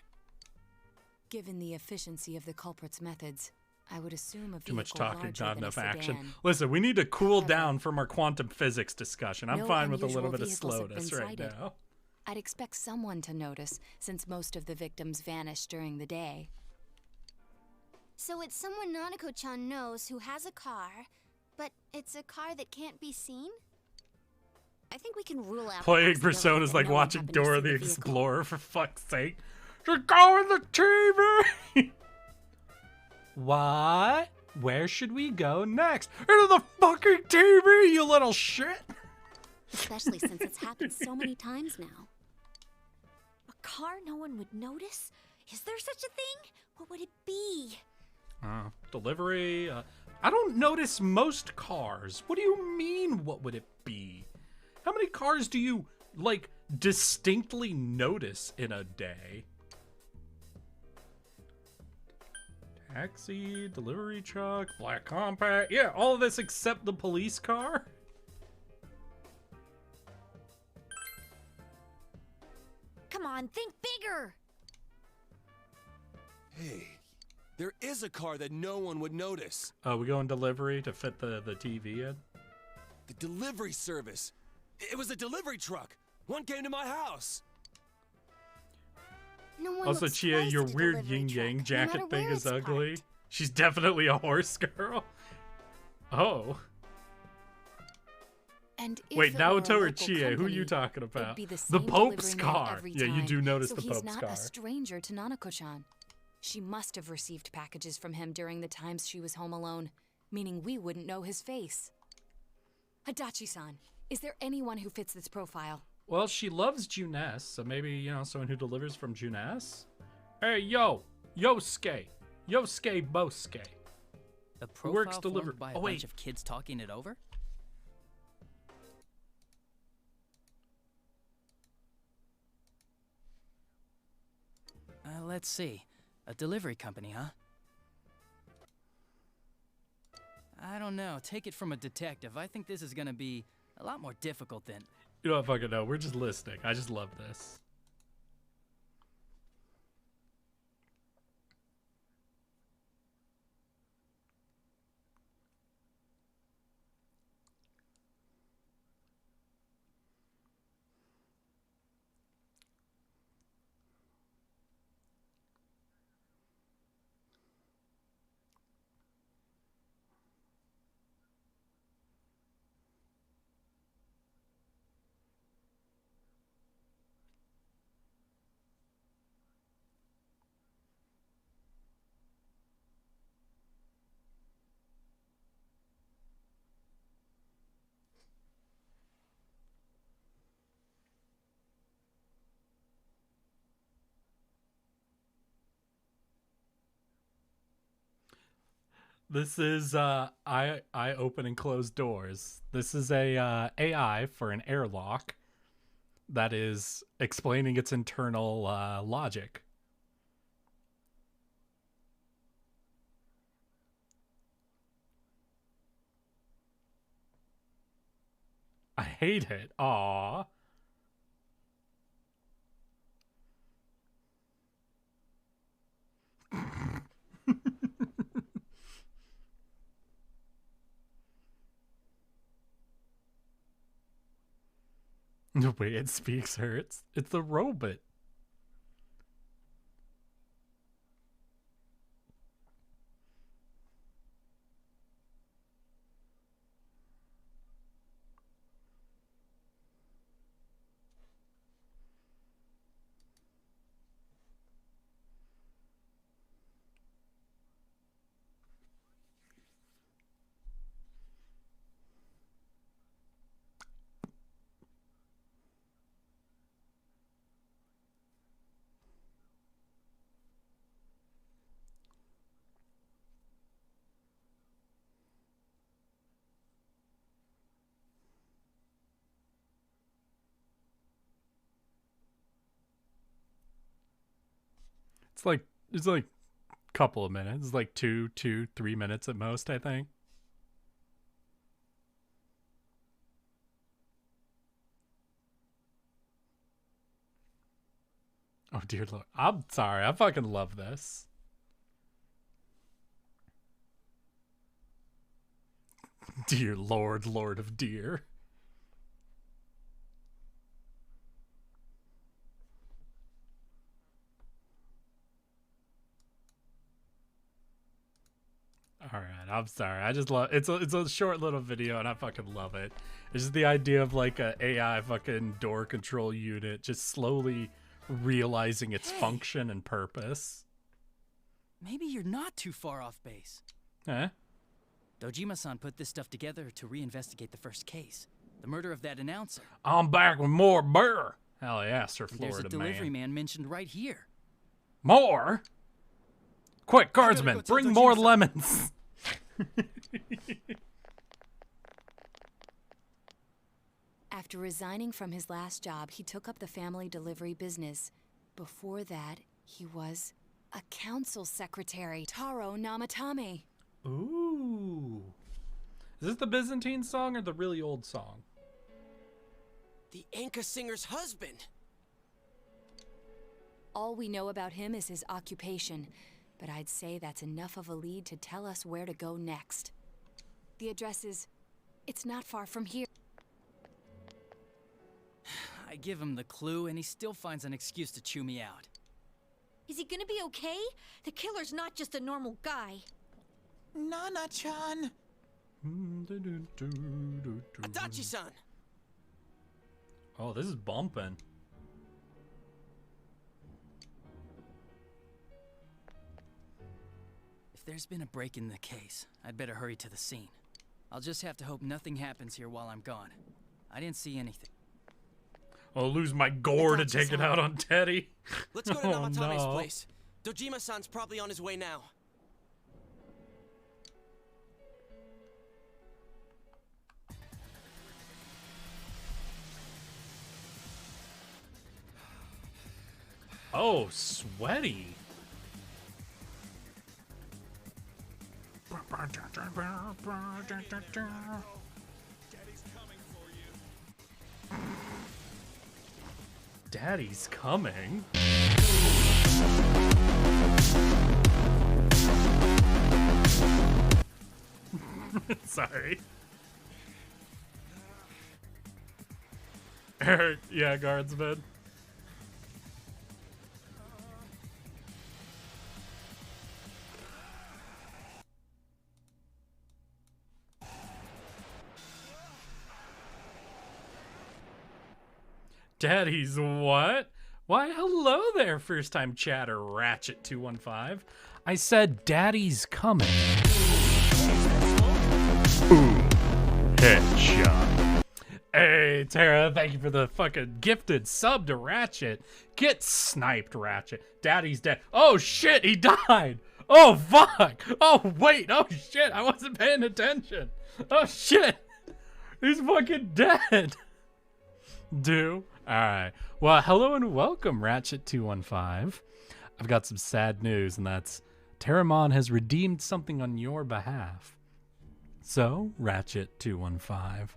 Given the efficiency of the culprit's methods, I would assume a vehicle Too much talking, larger not than a enough action. sedan. Listen, we need to cool down from our quantum physics discussion. I'm No fine with a little unusual bit of vehicles have been slowness right sighted. now. I'd expect someone to notice, since most of the victims vanished during the day. So it's someone Nanako-chan knows who has a car, but it's a car that can't be seen? I think we can rule out the Playing possibility Persona is that like no one watching happened to Dora see the vehicle. Explorer, for fuck's sake. Just go in the TV! What? Where should we go next? Into the fucking TV, you little shit! Especially since it's happened so many times now. A car no one would notice? Is there such a thing? What would it be? Delivery. I don't notice most cars. What do you mean, what would it be? How many cars do you, like, distinctly notice in a day? Taxi, delivery truck, black compact. Yeah, all of this except the police car. Come on, think bigger! Hey, there is a car that no one would notice. Oh, we go in delivery to fit the TV in? The delivery service. It was a delivery truck. One came to my house. No one Also, looks Chia, twice your at a weird delivery yin-yang truck, no jacket matter thing where is it's ugly. parked. She's definitely a horse girl. Oh. And if Wait, it were a Naoto or local Chie? Who are company, you talking it'd about? be the The same Pope's delivery man car. every Yeah, you time. do notice So the he's Pope's not car. a stranger to Nanako-chan. She must have received packages from him during the times she was home alone, meaning we wouldn't know his face. Hadachi-san, is there anyone who fits this profile? Well, she loves Juness, so maybe, you know, someone who delivers from Juness? Hey, yo! Yosuke! Yosuke Bosuke! The Who profile works delivered formed by a bunch of kids talking it over? Let's see. A delivery company, huh? I don't know. Take it from a detective. I think this is gonna be a lot more difficult than... You don't fucking know. We're just listening. I just love this. This is I open and close doors. This is a AI for an airlock that is explaining its internal logic. I hate it. Aww. The way it speaks hurts. It's a robot. It's like a couple of minutes. It's like 3 minutes at most, I think. Oh dear Lord. I'm sorry. I fucking love this. Dear Lord, Lord of Deer. All right, I'm sorry. I just love it's a short little video and I fucking love it. It's just the idea of like a AI fucking door control unit just slowly realizing its function and purpose. Maybe you're not too far off base. Eh? Dojima-san put this stuff together to reinvestigate the first case, the murder of that announcer. I'm back with more beer. Hell yeah, Sir Florida There's a delivery man mentioned right here. More? Quick, guardsmen, bring more lemons. After resigning from his last job, he took up the family delivery business. Before that, he was a council secretary, Taro Namatame. Ooh. Is this the Byzantine song or the really old song? The Anka singer's husband. All we know about him is his occupation, but I'd say that's enough of a lead to tell us where to go next. The address is... it's not far from here. I give him the clue, and he still finds an excuse to chew me out. Is he gonna be okay? The killer's not just a normal guy. Nana-chan. Adachi-san, Oh, this is bumping. If there's been a break in the case, I'd better hurry to the scene. I'll just have to hope nothing happens here while I'm gone. I didn't see anything. I'll lose my gore to take it out on Teddy. Let's go to Oh, Namatame's no. place. Dojima-san's probably on his way now. Oh, sweaty. Daddy's coming. Sorry. Eric, yeah, guardsman. Daddy's what? Why, hello there, first time chatter, Ratchet215. I said Daddy's coming. Ooh, headshot. Hey, Tara, thank you for the fucking gifted sub to Ratchet. Get sniped, Ratchet. Daddy's dead. Oh, shit, he died. Oh, fuck. Oh, wait. Oh, shit, I wasn't paying attention. Oh, shit. He's fucking dead. Alright. Well, hello and welcome, Ratchet215. I've got some sad news, and that's Terramon has redeemed something on your behalf. So, Ratchet215,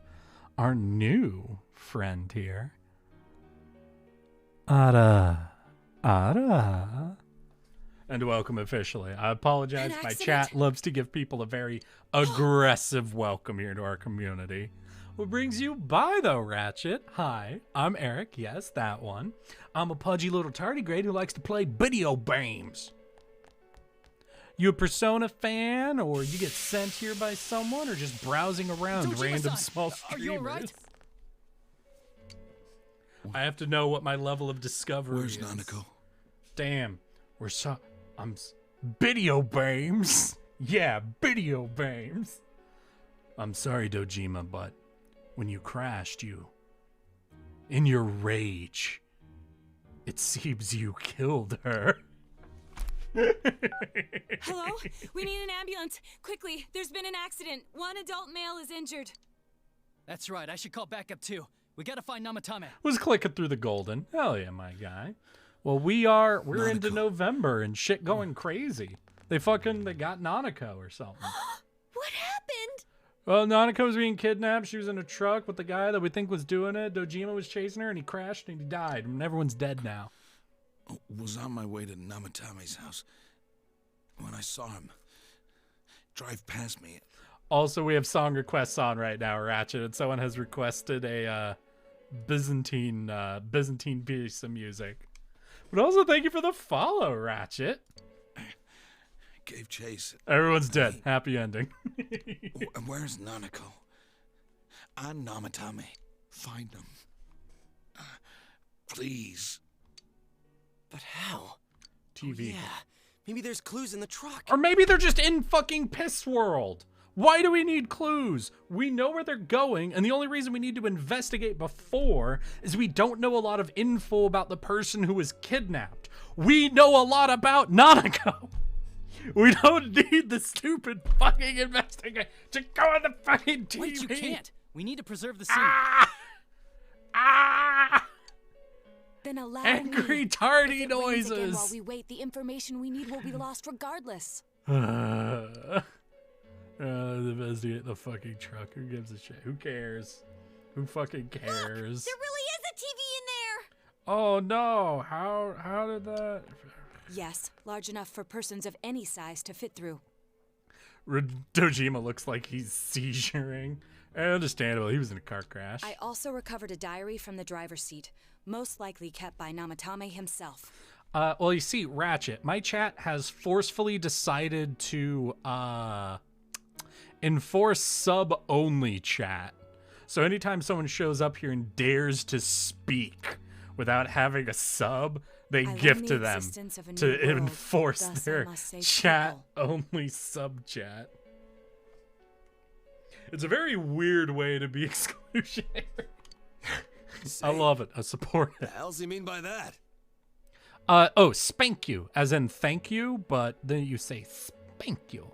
our new friend here. Ara. And welcome officially. I apologize. My chat loves to give people a very aggressive welcome here to our community. What brings you by, though, Ratchet? Hi, I'm Eric. Yes, that one. I'm a pudgy little tardigrade who likes to play video games. You a Persona fan, or you get sent here by someone, or just browsing around random small streamers? Are you all right? I have to know what my level of discovery is. Where's Nanako? Damn, video games. Yeah, video games. I'm sorry, Dojima, but when you crashed, in your rage, it seems you killed her. Hello? We need an ambulance. Quickly, there's been an accident. One adult male is injured. That's right, I should call backup too. We gotta find Namatame. Was clicking through the golden. Hell yeah, my guy. Well, we're Nanako. into November and shit going crazy. They got Nanako or something. What happened? Well, Nanako was being kidnapped. She was in a truck with the guy that we think was doing it. Dojima was chasing her and he crashed and he died. And everyone's dead now. Was on my way to Namatame's house when I saw him drive past me. Also, we have song requests on right now, Ratchet, and someone has requested a Byzantine piece of music. But also, thank you for the follow, Ratchet. Gave chase. Everyone's dead. Happy ending. Where's Nanako? I'm Namatame. Find him. Please. But how? TV. Oh, yeah. Maybe there's clues in the truck. Or maybe they're just in fucking Piss World. Why do we need clues? We know where they're going, and the only reason we need to investigate before is we don't know a lot of info about the person who was kidnapped. We know a lot about Nanako. We don't need the stupid fucking investigation to go on the fucking TV. Wait, you can't. We need to preserve the scene. Then allow Angry me. tardy If it rains again noises. while we wait, the information we need will be lost regardless. Investigate the fucking truck. Who gives a shit? Who cares? Who fucking cares? Look, there really is a TV in there. Oh no! How did that? Yes, large enough for persons of any size to fit through. Dojima looks like he's seizuring. Understandable. He was in a car crash. I also recovered a diary from the driver's seat, most likely kept by Namatame himself. Well, you see, Ratchet, my chat has forcefully decided to enforce sub-only chat. So anytime someone shows up here and dares to speak without having a sub, they gift to them to enforce their chat-only sub-chat. It's a very weird way to be exclusionary. I love it. I support it. What the hell does he mean by that? Oh, spank you, as in thank you, but then you say spank you.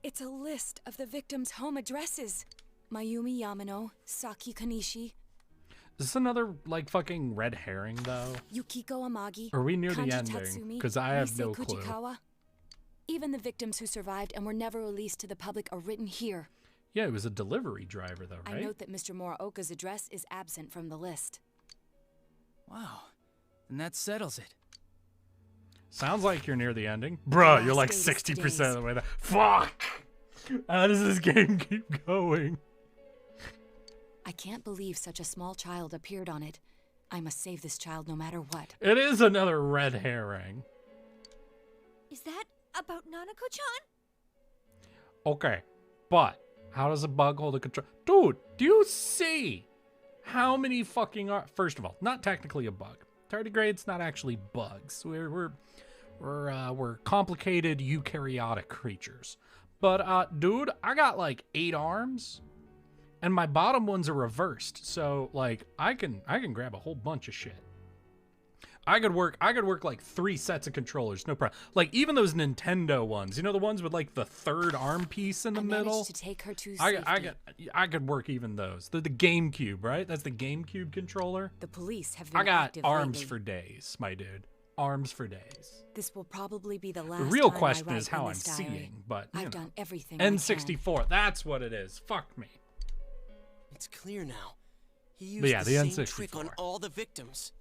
It's a list of the victims' home addresses. Mayumi Yamano, Saki Kanishi. Is this another, like, fucking red herring, though? Yukiko Amagi. Are we near the Kanji ending? Tatsumi, Because I have Nisei no clue. Kujikawa. Even the victims who survived and were never released to the public are written here. Yeah, it was a delivery driver, though, right? I note that Mr. Muraoka's address is absent from the list. Wow. And that settles it. Sounds like you're near the ending. Bruh, you're like 60% of the way there. Fuck! How does this game keep going? I can't believe such a small child appeared on it. I must save this child no matter what. It is another red herring. Is that about Nanako-chan? Okay, but how does a bug hold a control? Dude, do you see how many fucking are? First of all, not technically a bug. Tardigrades not actually bugs. We're complicated eukaryotic creatures. But dude, I got like 8 arms, and my bottom ones are reversed. So like I can grab a whole bunch of shit. I could work like 3 sets of controllers, no problem. Like even those Nintendo ones, you know, the ones with like the 3rd arm piece in the middle. To take her to I could work even those. The GameCube, right? That's the GameCube controller. The police have been I got active arms lately. for days, my dude. Arms for days. This will probably be the last. The real time question I write is how in I'm this diary. seeing, but I've you know. done everything. I can. N64, that's what it is. Fuck me. It's clear now. He But used yeah, the the same N64. trick on all the victims.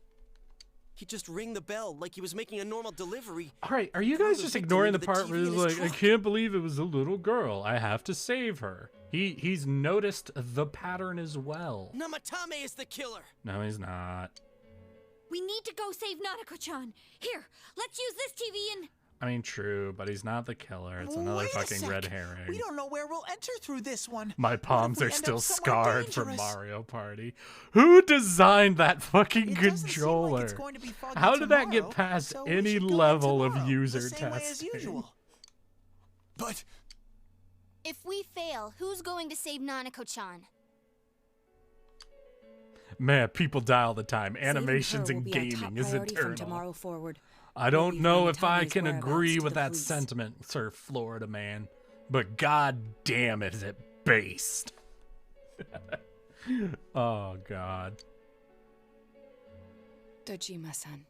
He'd just ring the bell like he was making a normal delivery. All right, are you guys just ignoring the part where he's like, I can't believe it was a little girl. I have to save her. He's noticed the pattern as well. Namatame is the killer. No, he's not. We need to go save Nanako-chan. Here, let's use this TV and... I mean, true, but he's not the killer. It's another Wait a fucking sec. red herring. We don't know where we'll enter through this one. My palms we are end still up somewhere scarred from dangerous? Mario Party. Who designed that fucking controller? it's going to be foggy How did that get tomorrow, past so we any should go in level of tomorrow, user the same way as testing? usual. But If we fail, who's going to save Nanako-chan? Man, people die all the time. Saving Animations her will and be our top gaming is priority from eternal. tomorrow forward. I don't leave know if I Namitame's can whereabouts agree to with the that police. sentiment, Sir Florida man, but god damn it, is it based. Oh god. Dojima-san.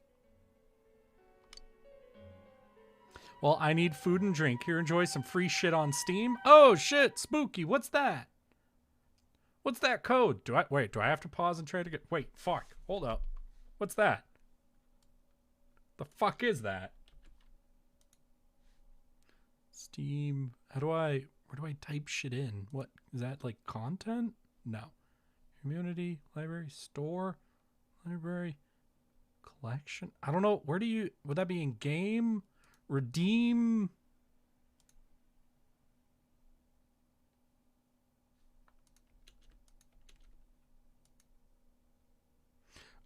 Well, I need food and drink. Here, enjoy some free shit on Steam. Oh shit, spooky. What's that? What's that code? Do I have to pause and try to get... Wait, fuck. Hold up. What's that? The fuck is that? Steam. Where do I type shit in? What is that, like content? No. Community, library, store, library, collection. I don't know. Would that be in game? Redeem?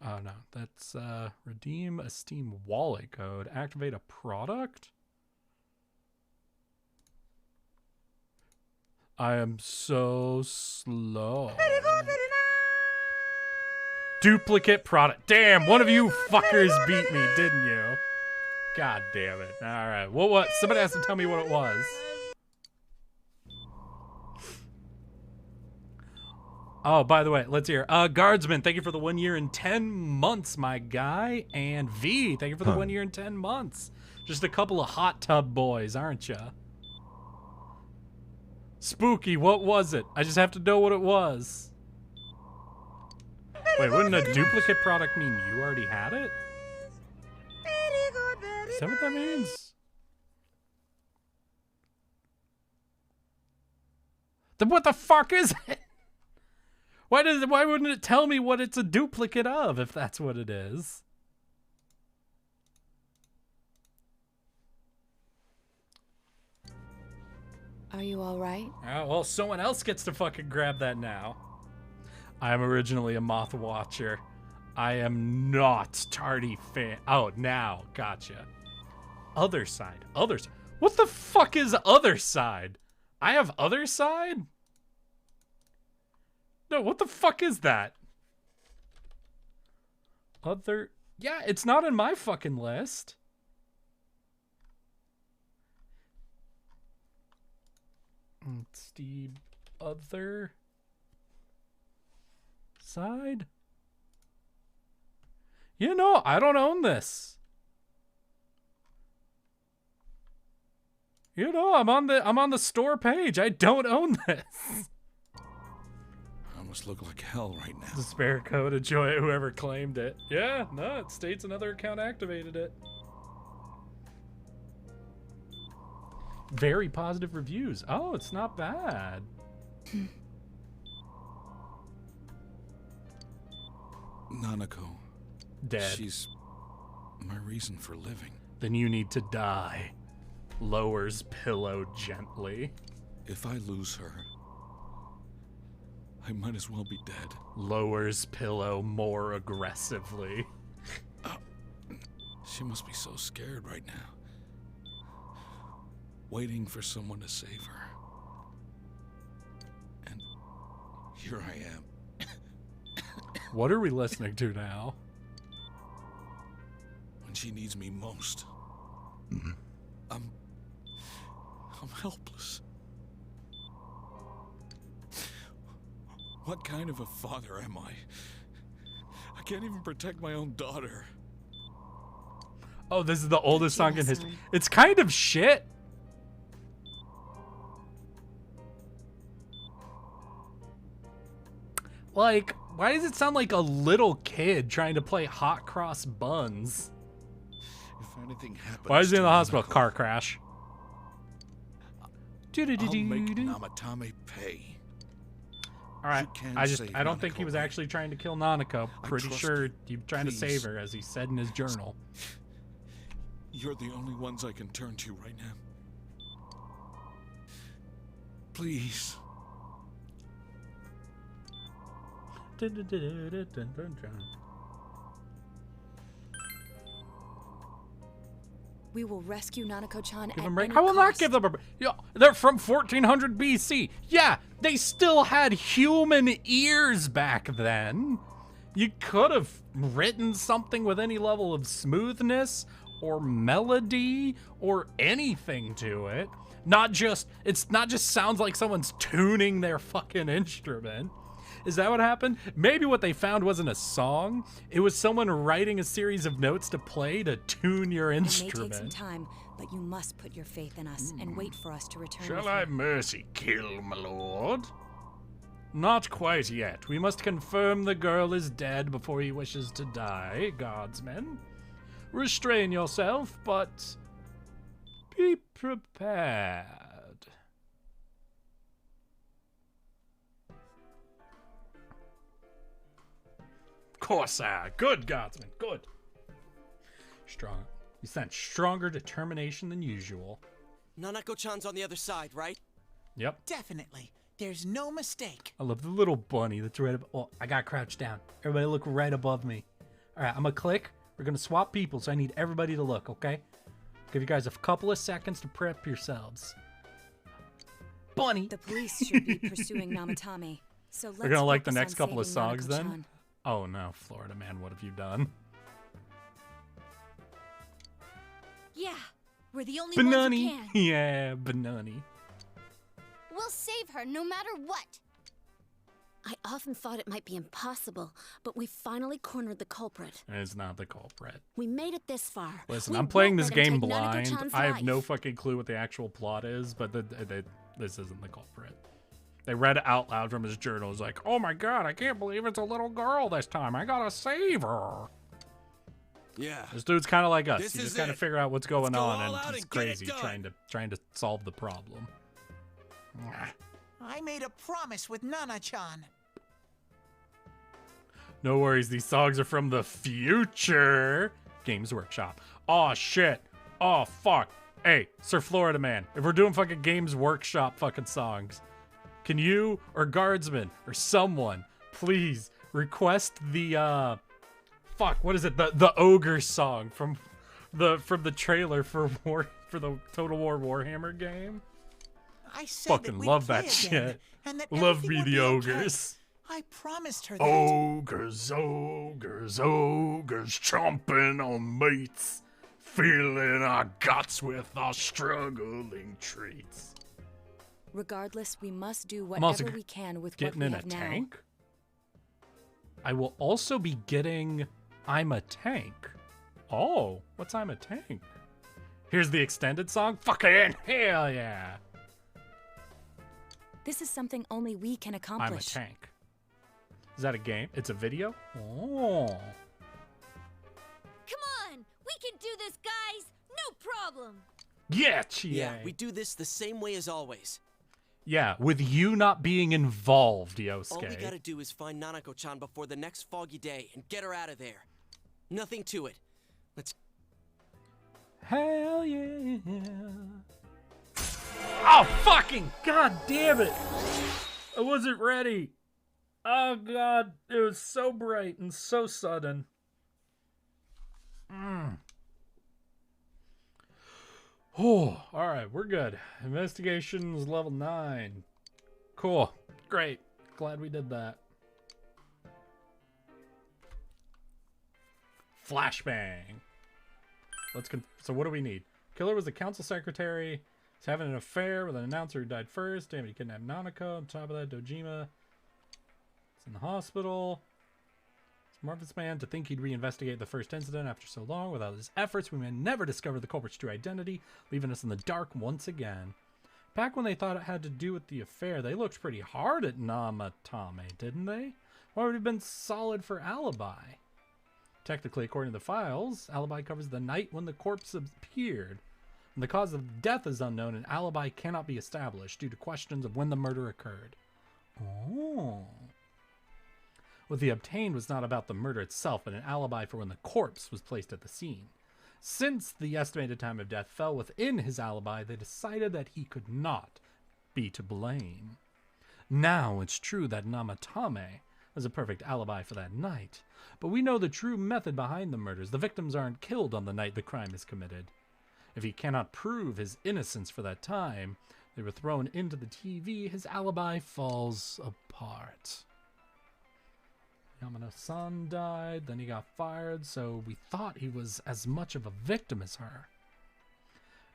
Oh no, that's redeem a Steam wallet code, activate a product. I am so slow. Duplicate product. Damn, one of you fuckers beat me, didn't you? God damn it. All right. Well, what? Somebody has to tell me what it was. Oh, by the way, let's hear. Guardsman, thank you for the 1 year and 10 months, my guy. And V, thank you for the 1 year and 10 months. Just a couple of hot tub boys, aren't ya? Spooky, what was it? I just have to know what it was. Wait, wouldn't a duplicate product mean you already had it? Is that what that means? Then what the fuck is it? Why wouldn't it tell me what it's a duplicate of if that's what it is? Are you alright? Oh, well, someone else gets to fucking grab that now. I am originally a Moth Watcher. I am not Tardy fan. Oh, now. Gotcha. Other side. Others. What the fuck is other side? I have other side? No, what the fuck is that? Other. Yeah, it's not in my fucking list. It's the other side. You know, I don't own this. You know, I'm on the store page. I don't own this. I almost look like hell right now. Despair code, enjoy it, whoever claimed it. Yeah, no, it states another account activated it. Very positive reviews. Oh, it's not bad. Nanako. Dead. She's my reason for living. Then you need to die. Lowers pillow gently. If I lose her, I might as well be dead. Lowers pillow more aggressively. She must be so scared right now. Waiting for someone to save her. And here I am. What are we listening to now? When she needs me most. I'm helpless. What kind of a father am I? I can't even protect my own daughter. Oh, this is the oldest song in history. It's kind of shit. Like, why does it sound like a little kid trying to play hot cross buns? If anything happens, Why is he in the to hospital? Nanako, Car crash. I'll make Namatame pay. All right, You can I save don't think he Nanako, was right? actually trying to kill Nanako. I Pretty trust sure you. he was trying to Please. save her, as he said in his journal. You're the only ones I can turn to right now. Please. We will rescue Nanako-chan Give at them break. any I will not cost. give them a break. Yo, they're from 1400 BC. Yeah, they still had human ears back then. You could have written something with any level of smoothness or melody or anything to it. It's not just sounds like someone's tuning their fucking instrument. Is that what happened? Maybe what they found wasn't a song. It was someone writing a series of notes to play to tune your It may instrument. take some time, but you must put your faith in us and wait for us to return. Shall with I you. mercy kill, my lord? Not quite yet. We must confirm the girl is dead before he wishes to die, guardsmen. Restrain yourself, but be prepared. Corsair, good guardsman, good. Strong. You sense stronger determination than usual. Nanako-chan's on the other side, right? Yep. Definitely. There's no mistake. I love the little bunny that's right above. Oh, I got crouched down. Everybody look right above me. All right, I'm going to click. We're going to swap people, so I need everybody to look, okay? Give you guys a couple of seconds to prep yourselves. Bunny. The police should be pursuing Namatame. So let's We're going to like the focus next on couple of saving songs then? Nanako-chan. Oh no, Florida man, what have you done? Yeah, we're the only ones who Banani. can. Yeah, Banani. We'll save her no matter what. I often thought it might be impossible, but we finally cornered the culprit. It's not the culprit. We made it this far. Listen, We I'm playing won't this let him game take blind. Nanako-chan's I have life. no fucking clue what the actual plot is, but this isn't the culprit. They read it out loud from his journal. It's like, oh my god, I can't believe it's a little girl this time. I gotta save her. Yeah. This dude's kind of like us. This You is just gotta it. figure out what's going Let's go on, all and out he's and get it crazy done. trying to solve the problem. I made a promise with Nana-chan. No worries, these songs are from the future. Games Workshop. Oh shit. Oh fuck. Hey, Sir Florida Man, if we're doing fucking Games Workshop fucking songs, can you or Guardsman or someone please request the what is it? The Ogre song from the trailer for the Total War Warhammer game? I said fucking that we'd love play that again, shit. and that Love everything me would the be okay. ogres. I promised her that. Ogres, ogres, ogres, chomping on mates, filling our guts with our struggling treats. Regardless, we must do I'm also whatever we can with what getting we in a have now. tank. I will also be getting I'm a Tank. Oh, what's I'm a Tank? Here's the extended song. Fucking hell yeah. This is something only we can accomplish. I'm a Tank. Is that a game? It's a video? Oh. Come on! We can do this, guys! No problem! Yeah, Chie. Yeah, we do this the same way as always. Yeah, with you not being involved, Yosuke. All we gotta do is find Nanako-chan before the next foggy day and get her out of there. Nothing to it. Let's... Hell yeah. Oh, fucking god damn it. I wasn't ready. Oh god, it was so bright and so sudden. Oh, alright, we're good. Investigations level 9. Cool. Great. Glad we did that. Flashbang. So what do we need? Killer was the council secretary. He's having an affair with an announcer who died first. Damn it, he kidnapped Nanako. On top of that, Dojima is in the hospital. Marvelous man to think he'd reinvestigate the first incident after so long. Without his efforts, we may never discover the culprit's true identity, leaving us in the dark once again. Back when they thought it had to do with the affair, they looked pretty hard at Namatame, didn't they? Or would have been solid for alibi? Technically, according to the files, alibi covers the night when the corpse appeared. And the cause of death is unknown, and alibi cannot be established due to questions of when the murder occurred. Oh. What they obtained was not about the murder itself, but an alibi for when the corpse was placed at the scene. Since the estimated time of death fell within his alibi, they decided that he could not be to blame. Now it's true that Namatame was a perfect alibi for that night, but we know the true method behind the murders. The victims aren't killed on the night the crime is committed. If he cannot prove his innocence for that time they were thrown into the TV, his alibi falls apart. Yamano-san died, then he got fired, so we thought he was as much of a victim as her.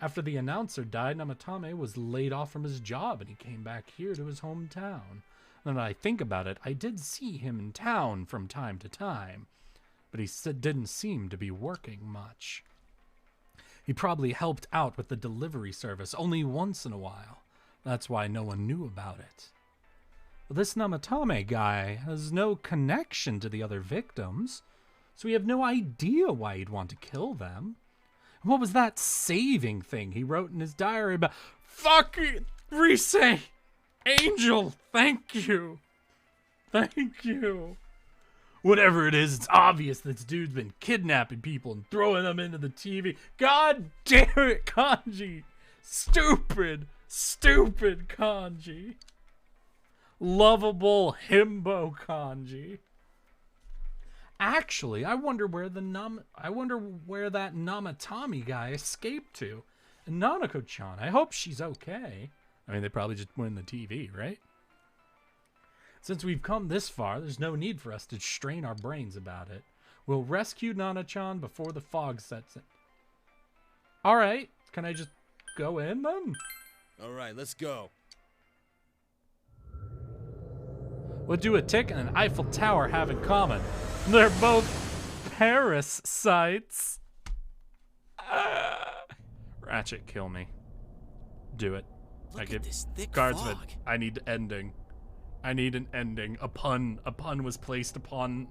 After the announcer died, Namatame was laid off from his job, and he came back here to his hometown. Now that I think about it, I did see him in town from time to time, but he didn't seem to be working much. He probably helped out with the delivery service only once in a while. That's why no one knew about it. Well, this Namatame guy has no connection to the other victims, so we have no idea why he'd want to kill them. And what was that saving thing he wrote in his diary about? Fucking Rise! Angel, thank you. Thank you. Whatever it is, it's obvious this dude's been kidnapping people and throwing them into the TV. God damn it, Kanji. Stupid, stupid Kanji. Lovable himbo Kanji. Actually, I wonder where that Namatame guy escaped to. And Nanako-chan, I hope she's okay. I mean, they probably just went in the TV, right? Since we've come this far, there's no need for us to strain our brains about it. We'll rescue Nana-chan before the fog sets in. Alright, can I just go in then? Alright, let's go. What do a tick and an Eiffel Tower have in common? They're both Paris sites. Ratchet, kill me. Do it. Look at this thick Guardsman, fog. I need ending. I need an ending. A pun was placed upon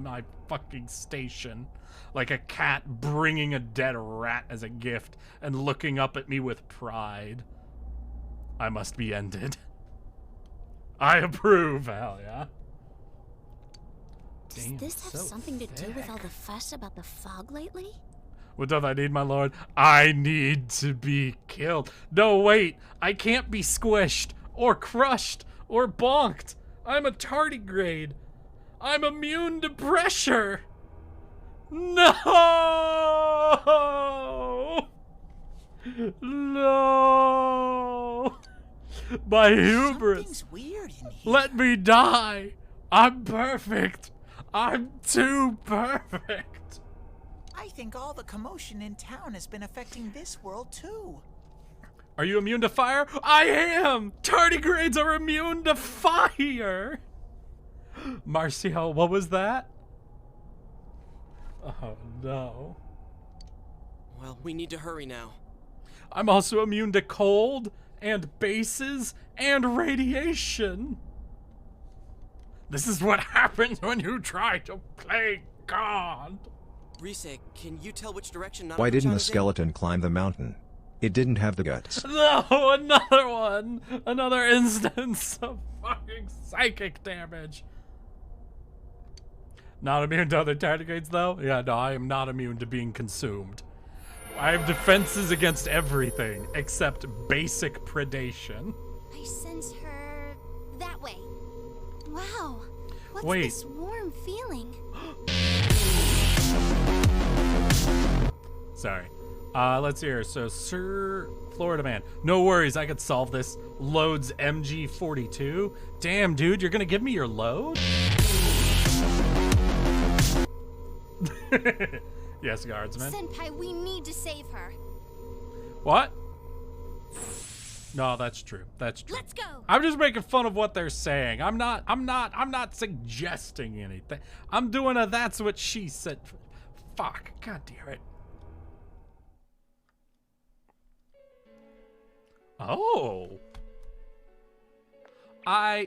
my fucking station. Like a cat bringing a dead rat as a gift and looking up at me with pride. I must be ended. I approve, hell yeah. Does this have something to do with all the fuss about the fog lately? What doth I need, my lord? I need to be killed. No, wait. I can't be squished or crushed or bonked. I'm a tardigrade. I'm immune to pressure. No! No! My hubris. Something's weird in here. Let me die. I'm perfect. I'm too perfect. I think all the commotion in town has been affecting this world too. Are you immune to fire? I am! Tardigrades are immune to fire! Marcio, what was that? Oh no. Well, we need to hurry now. I'm also immune to cold and bases and radiation. This is what happens when you try to play God. Rise, can you tell which direction Why didn't Nanako-chan the is in? skeleton climb the mountain? It didn't have the guts. No, another one! Another instance of fucking psychic damage. Not immune to other tardigrades, though? Yeah, no, I am not immune to being consumed. I have defenses against everything except basic predation. I sense her that way. Wow. What's Wait. this warm feeling? Sorry. Let's see here. So, Sir Florida Man. No worries, I could solve this. Loads MG42. Damn, dude, you're gonna give me your load? Yes, guardsman. Senpai, we need to save her. What? No, that's true. That's true. Let's go. I'm just making fun of what they're saying. I'm not suggesting anything. I'm doing a that's what she said. Fuck. God damn it. Oh.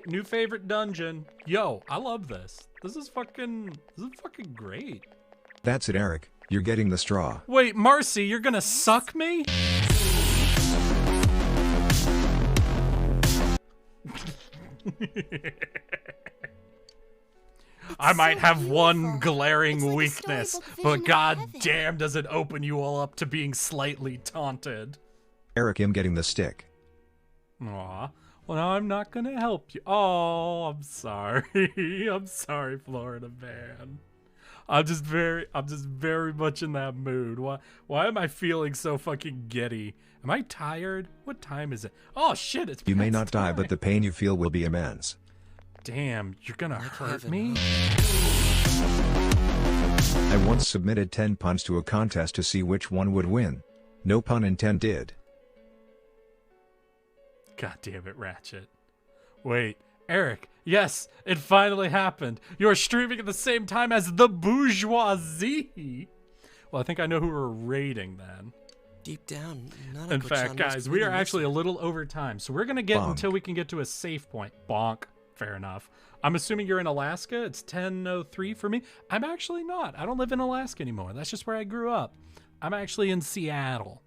New favorite dungeon. Yo, I love this. This is fucking great. That's it, Eric. You're getting the straw. Wait, Marcy, you're gonna suck me? I might have one glaring weakness, but god damn does it open you all up to being slightly taunted. Eric, I'm getting the stick. Aw. Well, now I'm not gonna help you. Oh, I'm sorry. I'm sorry, Florida Man. I'm just very much in that mood. Why am I feeling so fucking giddy? Am I tired? What time is it? Oh shit, it's You may past not die, time. but the pain you feel will be immense. Damn, you're gonna hurt me? I once submitted 10 puns to a contest to see which one would win. No pun intended. God damn it, Ratchet. Wait, Eric, yes, it finally happened. You're streaming at the same time as the bourgeoisie. Well, I think I know who we're raiding then. Deep down, In fact, guys, we are actually a little over time, so we're gonna get Bonk. until we can get to a save point. Bonk. Fair enough. I'm assuming you're in Alaska. It's 10:03 for me. I'm actually not. I don't live in Alaska anymore. That's just where I grew up. I'm actually in Seattle.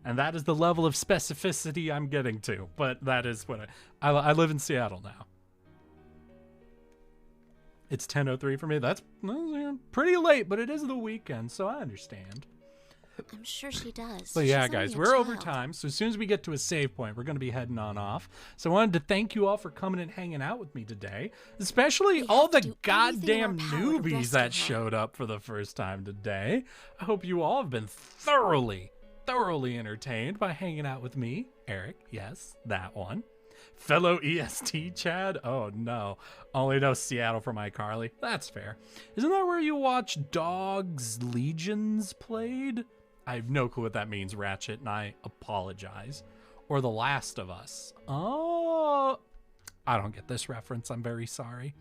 And that is the level of specificity I'm getting to. But that is what I live in Seattle now. It's 10:03 for me. That's pretty late, but it is the weekend, so I understand. I'm sure she does. But yeah, She's guys, only a we're over child. time. So as soon as we get to a save point, we're going to be heading on off. So I wanted to thank you all for coming and hanging out with me today, especially all the goddamn newbies that showed up for the first time today. I hope you all have been thoroughly entertained by hanging out with me, Eric. Yes, that one. Fellow EST Chad? Oh no, only know Seattle from iCarly. That's fair. Isn't that where you watch Dogs Legions played? I have no clue what that means, Ratchet, and I apologize. Or The Last of Us. Oh, I don't get this reference. I'm very sorry.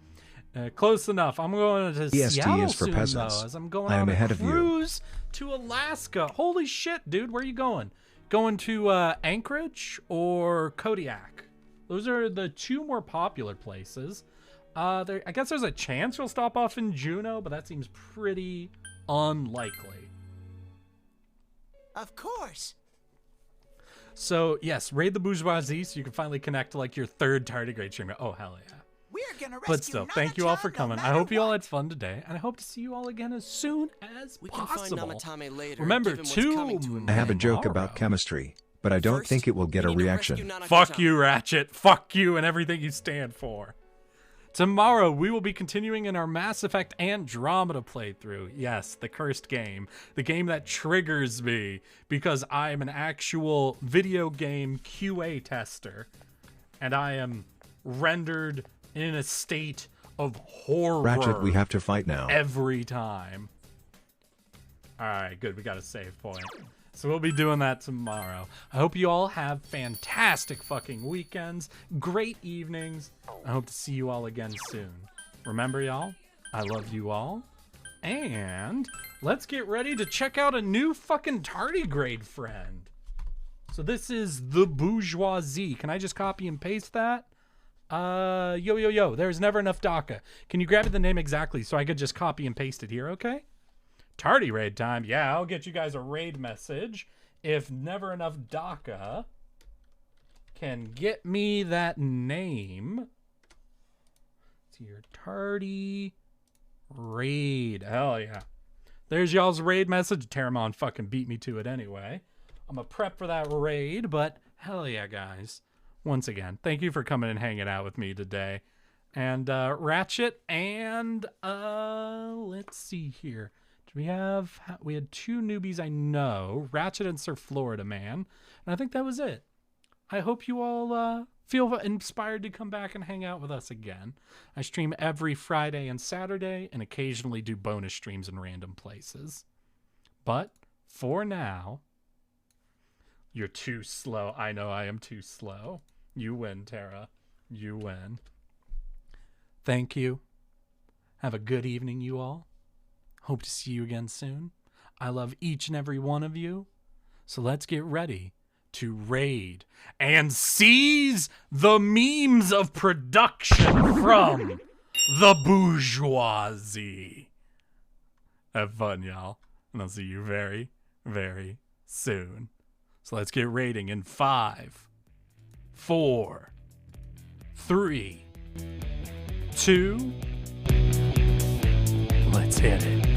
Close enough. I'm going to EST Seattle is for soon, peasants. though, as I'm going I am on ahead a of you. cruise to Alaska. Holy shit, dude. Where are you going? Going to Anchorage or Kodiak? Those are the two more popular places. I guess there's a chance you'll stop off in Juneau, but that seems pretty unlikely. Of course. So, yes, raid the bourgeoisie so you can finally connect to, like, your third tardigrade streamer. Oh, hell yeah. We're gonna But rescue still, thank you all for Nana-chan no coming. I matter hope you all what. had fun today, and I hope to see you all again as soon as We can find possible. Namatame later. Remember, give him what's coming to him. I have a joke tomorrow. about chemistry, but I don't think it will get a we need to rescue reaction. Nana-chan. Fuck you, Ratchet. Fuck you and everything you stand for. Tomorrow, we will be continuing in our Mass Effect Andromeda playthrough. Yes, the cursed game. The game that triggers me because I am an actual video game QA tester. And I am rendered in a state of horror. Ratchet, we have to fight now. Every time. Alright, good. We got a save point. So we'll be doing that tomorrow. I hope you all have fantastic fucking weekends, great evenings. I hope to see you all again soon. Remember, y'all, I love you all. And let's get ready to check out a new fucking tardigrade friend. So this is the Bourgeoisie. Can I just copy and paste that? Yo. There's never enough DACA. Can you grab the name exactly so I could just copy and paste it here, okay? Tardy raid time. Yeah, I'll get you guys a raid message if never enough DACA can get me that name. It's your tardy raid. Hell yeah. There's y'all's raid message. Terramon fucking beat me to it anyway. I'm a prep for that raid, but hell yeah, guys. Once again, thank you for coming and hanging out with me today. And Ratchet and let's see here. We had two newbies I know, Ratchet and Sir Florida Man, and I think that was it. I hope you all feel inspired to come back and hang out with us again. I stream every Friday and Saturday and occasionally do bonus streams in random places. But for now, you're too slow. I know I am too slow. You win, Tara. You win. Thank you. Have a good evening, you all. Hope to see you again soon. I love each and every one of you. So let's get ready to raid and seize the memes of production from the Bourgeoisie. Have fun, y'all. And I'll see you very, very soon. So let's get raiding in 5, 4, 3, 2. Let's hit it.